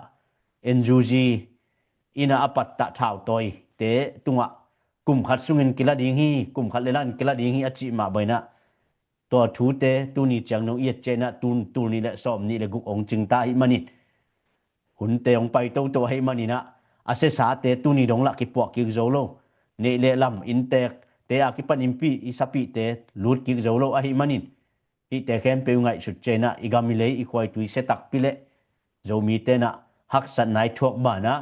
เอ็นจูจีอินาอปัตตะท้าวตอยเตตุงะกุมขัดสุงินกิลาดิงฮีกุมขัดเลลันกิลาดิงฮีอจิมาบอยนะตัวทูเตตูนี่จังนงเอียดเจนะตูนี่และซอมนี่และกุกองจึงตาหิมันิหุนเตองไปตัวให้มันินะอาเซสาเตตูนี่ดงละกิปวกกิกโจโลเนเลลัมอินเตกเตอากิปันอิมปีอิสปีเตลูดกิกโจโลอะหิมันินอิเตแคมเปงไงสุดเจนะอิกามิเลอีควายตุยเซตักปิเลโจมีเตนะฮักสันไนทวกบานะ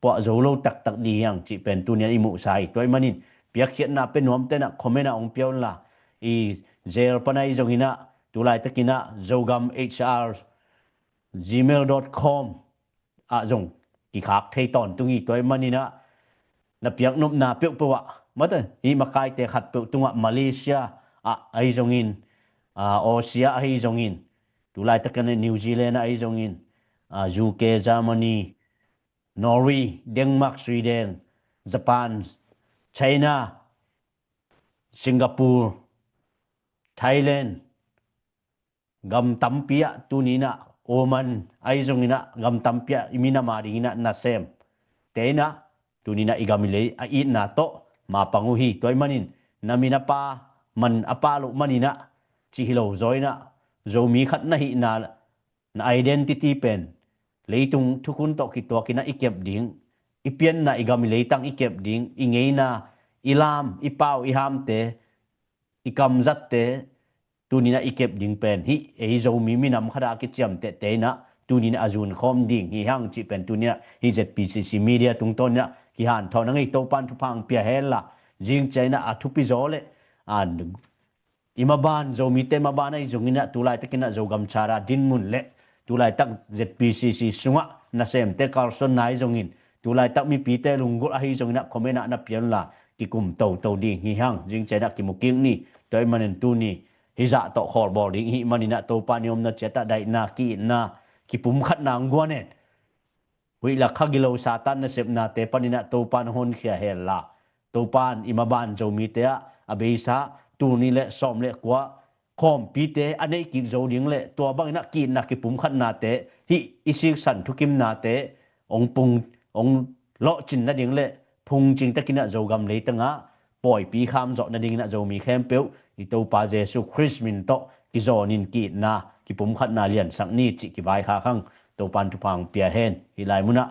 ปะโจโลตักดียังจิเป็นตูนี่อิมุไซตัวมันินเปียกเขียนนะเป็นหนอมเตนะคอมเมนะองเปียวละอีเจลปนัยจงหินะตุลายตะกินะโจกัม hr gmail.com จงกิขากเทตอนตุงีตัวมันนี่นะนับยังนบนาเปียกปวะมาแต่อีมาไกเตขัดเปียกตุงมาเลเซียไอจงอินออเซียไอจงอินตุลายตะกันนิวซีแลนด์ไอจงอินUK เยอรมนีนอร์เวย์เดนมาร์กสวีเดนญี่ปุ่นไชน่าสิงคโปร์Thailand กำตัมเปียตูนี้นะโอมันไอจงนี้นะกำตัมเปียอิมินามารินะนาเซมเตนะตูนี้นะอีกามิเลอีนาโตมาปังอุฮีตัวมันินนามินาปามันอปาลุมันินะจิฮิโลจอยนะโจมีขัดนะฮินาไอเดนติตีเป็นเลยตุงทุกคนโตกิตัวกินะอีเก็บดิ่งอีเปียนนะอีกามิเลตังอีเก็บดิ่งอีเงยนะอีลามอีเป้าอีฮามเตอีกำจัดเตตูนี้นะอีเก็บดิ่งเป็นฮิเอโจมีนำขดากิจยมเตนะตูนี้นะอาจุนคอมดิ่งฮิฮังจิเป็นตูนี้นะฮิ ZPCC media ตุงต้นเนี่ยกิหันทอนังไอโตปันทุพังเปียเฮลละจิงใจนะอทุปิโจเลอิมาบานโจมีเตมาบานไอจงนี้นะตุลายตะกินะโจกัมชาราดินมุนเลตุลายตัก ZPCC สุงะนะเซมเตคาร์ซอนนายจงอินตุลายตักมีปีเตลุงกุอะฮิจงนี้นะคอมเมนะนะเปียนละกิกุมโตดิ่งฮิฮังจิงใจนะกิมุกิงนี่ตัวมันตูนี้ฮิจะตอขอร์บอดิ่งฮิมันนี่นะโตปานิยมนะเจตะได้นากีนะกิปุมขัดนางกวนเนวิละขกิโลซาตันนะเสพนาเตปานินะโตปานฮอนเขียเฮลละโตปานอิมาบานโจมีเตอะอเบซาตูนี่แหละซอมเละกว่าคอมปีเตอันนี้กินโจดิ่งเละตัวบางนะกินนะกิปุมขัดนาเตฮิอิซิกสันทุกิมนาเตองปุงองเลาะจินนะดิ่งเละพุงจิงตะกินะโจกัมเลยตังะปล่อยปีคามโจนะดิ่งนะโจมีแคมเปียวอิโตปาเจสุคริสมินโตกิโจนินกินะกิปุมขัดนาเลียนสักนี้จิกิบายคาคังตัวปันทุพังเปียเฮนฮิไลมุนะ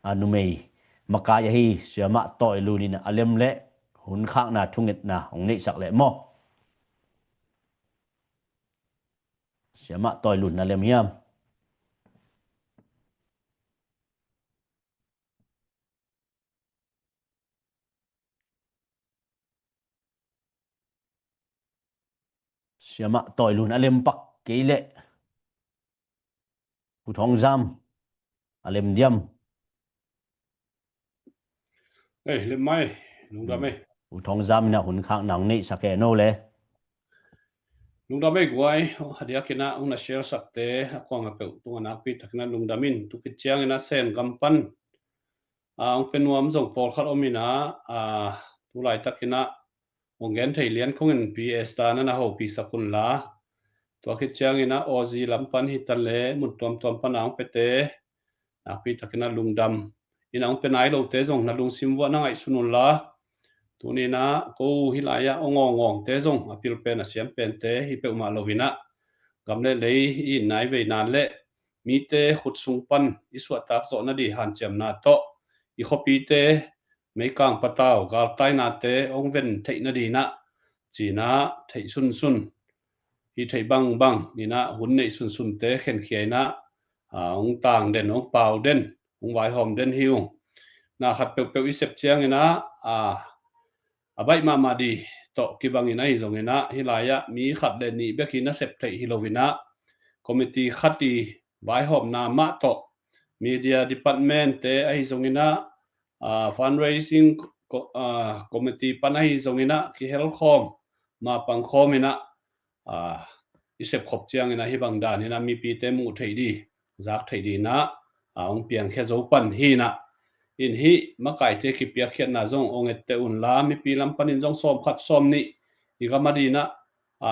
อนุเมย์มากายฮีเสียมะต่อยลูนินะอเลมเละหุนข้างนาทุงเอ็ดนะองนี้สักเละมอ siama toy lun na lem hiam siama toy lun alem pak keile pu thong jam alem diam lem mai lung da mai pu thong jam na hun khang nang nei sake no le lung da mai guai hadia kina una share sakte akwang a pe tunga nak pi takna lung da min tu ki chiang ina sen kampan ang penuam jong por khat omina tu lai takina ongen thei lian khongin ps ta na ho pi sakun la to ki chiang ina ozi lampan hitan le mun tom tom panang pete nak pi takina lungdam inang penai lo te jong na lung sim wa na ngai sunun la tunina ko hilaya ongong te jong apil pen a siam pen te hi pe ma lovina gamle le i nai ve nan le mi te khut sung pan iswa tak zo na di han chem na to i khopi te mấy càng bắt đầu gặp tai nạn thế ông vẫn thấy nó đi nè chỉ na thấy sun thì thấy băng đi na huấn này sun thế khen khé na ông tàng đen ông bào đen ông vải hòm đen hiu na khát bèo isep chiang na vậy mà đi to cái băng này giống na hilaya mi khát đen ni bé khi na sep thấy hilovina committee khát đi vải hòm na ma to media department thế ai giống na fundraising committee panai zongina ki helkhom ma pangkhom ina isep khop chiang ina hi bang dan ina mi pi te mu thei di zak thei di na ong piang khe zo pan hi na in hi makai te ki pia khian na zong onget te un la mi pi lam panin zong som khat som ni i gamadi na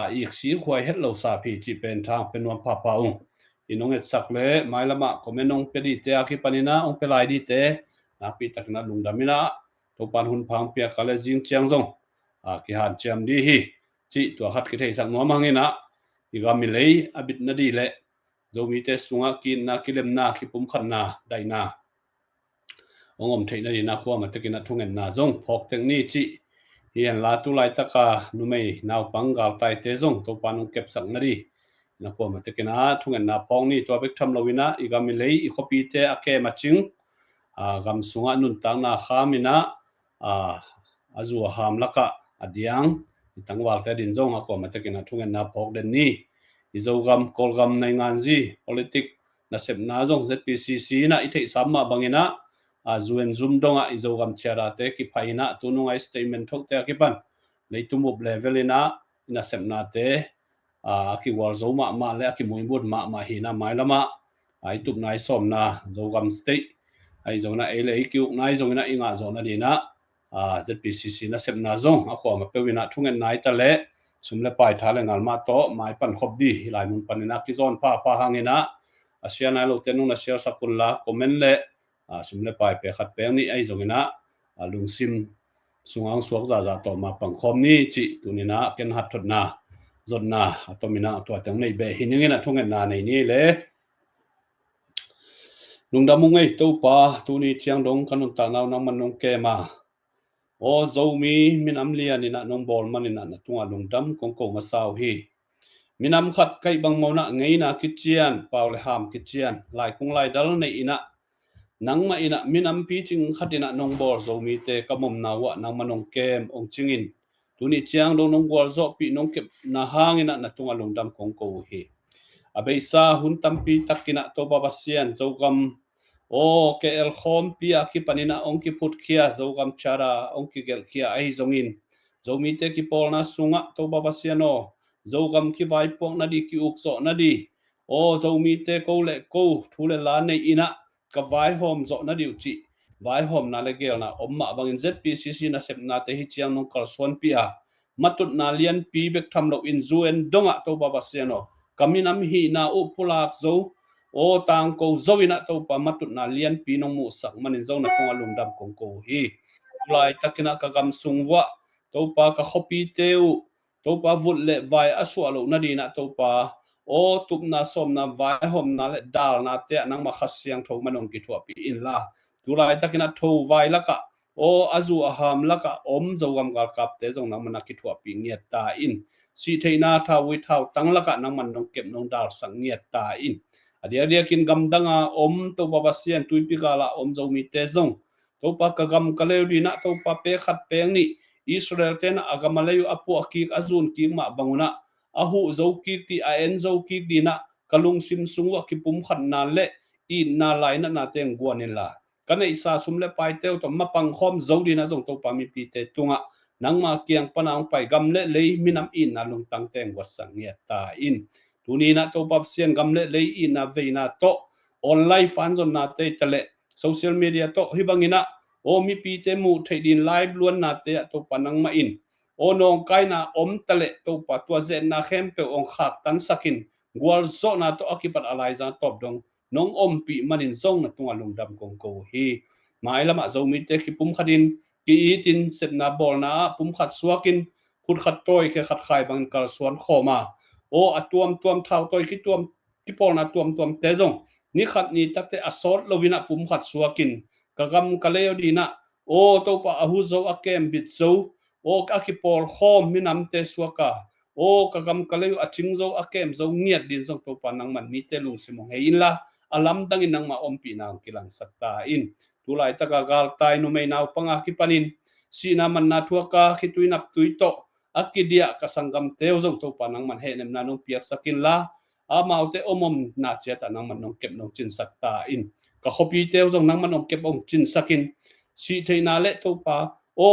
ik si khwai het lo sa phi chi pen thang penwam pa pa ung inonget sak le mailama komenong pedi te aki panina ong pelai di te napi takna lungdamina topan hun phang pia kale jing chiang zong ki han chiam di hi chi to khat ki thei sang no mangina igami lei abit na di le zomi te sunga kin na kilem na ki pum khan na dai na ongom thei na di na kwa ma tekina thungen na zong phok teng ni chi hian la tu lai taka numei naw pangal tai te zong topan ong kep sang na di na kwa ma tekina thungen na pong ni to bek tham lowina igami lei I khopi te ake maching gam sunga nun tang na khamina azu ham laka adiang tangwal ta din zong akwa matakina thungen na phok den ni izo gam kol gam nai ngan ji politic na sep na zong zpcc na ithei samma bangina zuen zum donga izo gam chara te ki phaina tunungai statement thok te ki pan leitumup level ina na sep na te ki wal zo ma le ki muimbut ma hi na mailama ai tup nai som na zo gam state ai zona ele ikiu nai zona inga zona dina zpcc na sep na zong akwa ma pewina thungen nai ta le sumle pai thale ngal ma to mai pan khop di hilai mun panina ki zon pa hangena asia na lo tenu na share sakulla comment le sumle pai pe khat pe ni ai zongina lungsim sungang suak za to ma pang khom ni chi tunina ken hat thot na zonna atomina to tang nei be hiningena thungen na nei ni le lungdamung ei to pa tuni chiang dong kanun ta naw nang manung ke ma o zomi min amlian ina nong bol manina na tunga lungdam kongko masaw hi minam khat kai bang mauna ngeina kichian paul ham kichian lai kung lai dal nei ina nangma ina minam pi ching khatina nong bol zomi te kamom nawa nang manong kem ong chingin tuni chiang dong nong bol zo pi nong kep na hangina na tunga lungdam kongko hi abeisa hun tampi takina to babasian zogam o ke el khom pia ki panina ong ki put khia zogam chara ong ki gel khia ai zongin zomi te ki polna sunga to babasiano zogam ki vai pong na di ki ukso na di o zomi te ko le ko thule la nei ina ka vai hom zo na di uchi vai hom na le gel na omma bangin zpcc na sep na te hi chiang nong kal swan pia matut na lian pi bek tham lo in zuen donga to babasiano kaminam hi na upulak zo o tang ko zoina to pa matut na lian pi nong mu sak manin zo na kong alungdam kong ko hi lai takina ka gam sungwa to pa ka khopi teu to pa vut le vai aswa lo na di na to pa o tup na som na vai hom na le dal na te nang ma khasyang tho manong ki thua pi in la tu lai takina tho vai laka o azu aham laka om zo gam gal kap te zo nang mana ki thua pi ngiat ta in si theina tha wi thau tanglaka nangman nong kep nong dal sangiat ta in adia kin gamdanga om to babasian tuipikala om zomi te zong to pa kagam kaleudina to pa pe khat peng ni Israel tena agamalayu apu akik azun ki ma banguna ahu zo ki ti a en zo ki dina kalung sim sungwa ki pum khan na le i na lai na teng guanila kana isa sumle pai teu to mapang khom zo dina zong to pa mi pi te tunga nangma kiang panang pai gamle le minam in na lung tang teng wasang ya ta in tunina to pap sian gamle le in na veina to online fan zon na te tele social media to hibangina o mi pi te mu theidin live luan na te to panang ma in o nong kai na om tale to pa to zen na khem pe ong khak tan sakin gwal zo na to akipat alai za top dong nong om pi manin zong na tunga lungdam kong ko hi mai lama zo mi te ki pum khadin ki itin set na bol na pum khat suakin khut khat toy ke khat khai bang kal suan khoma o atuam thau toy ki tuam ki pol na tuam te zong ni khat ni takte asot lovina pum khat suakin kagam kaleo dina o to pa ahu zo akem bit zo o akipol khom minam te suaka o kagam kaleo aching zo akem zo ngiat din zong to pa nang man mi te lung simong hein la alam dangin nang ma ompi nang kilang sakta in tulai taka gal tai no mai naw panga ki panin sina man na thuaka khituinap tuito akidia kasanggam teu zong to pa nang man he nem na nong piak sakin la amaute omom na cheta nang man nong kep nong chin sakta in ka khopi teu zong nang man nong kep ong chin sakin si theina le to pa o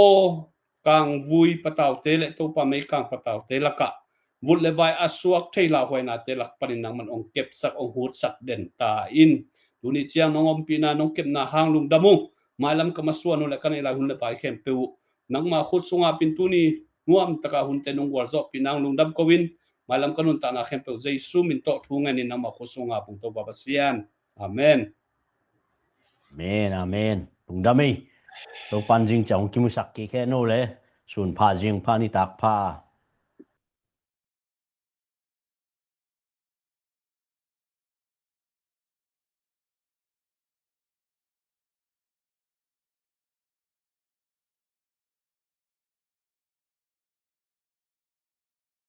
kang vui patau te le to pa mai kang patau te laka vut le vai asuak theila hoina te lak panin nang man ong kep sak ong hut sak den ta in tuni chiang nong om pina nong kep na hang lung damu mailam ka masuan le kan ila hun le vai khem peu nang ma khut sunga pin tuni nuam taka hun te nong war zo pinang lung dam kowin mailam kanun ta na khem peu jesu min to thunga ni nang ma khut sunga pung to babasian amen amen lungdami to panjing chang kimusak ki khe no le sun pha jing pha ni tak pha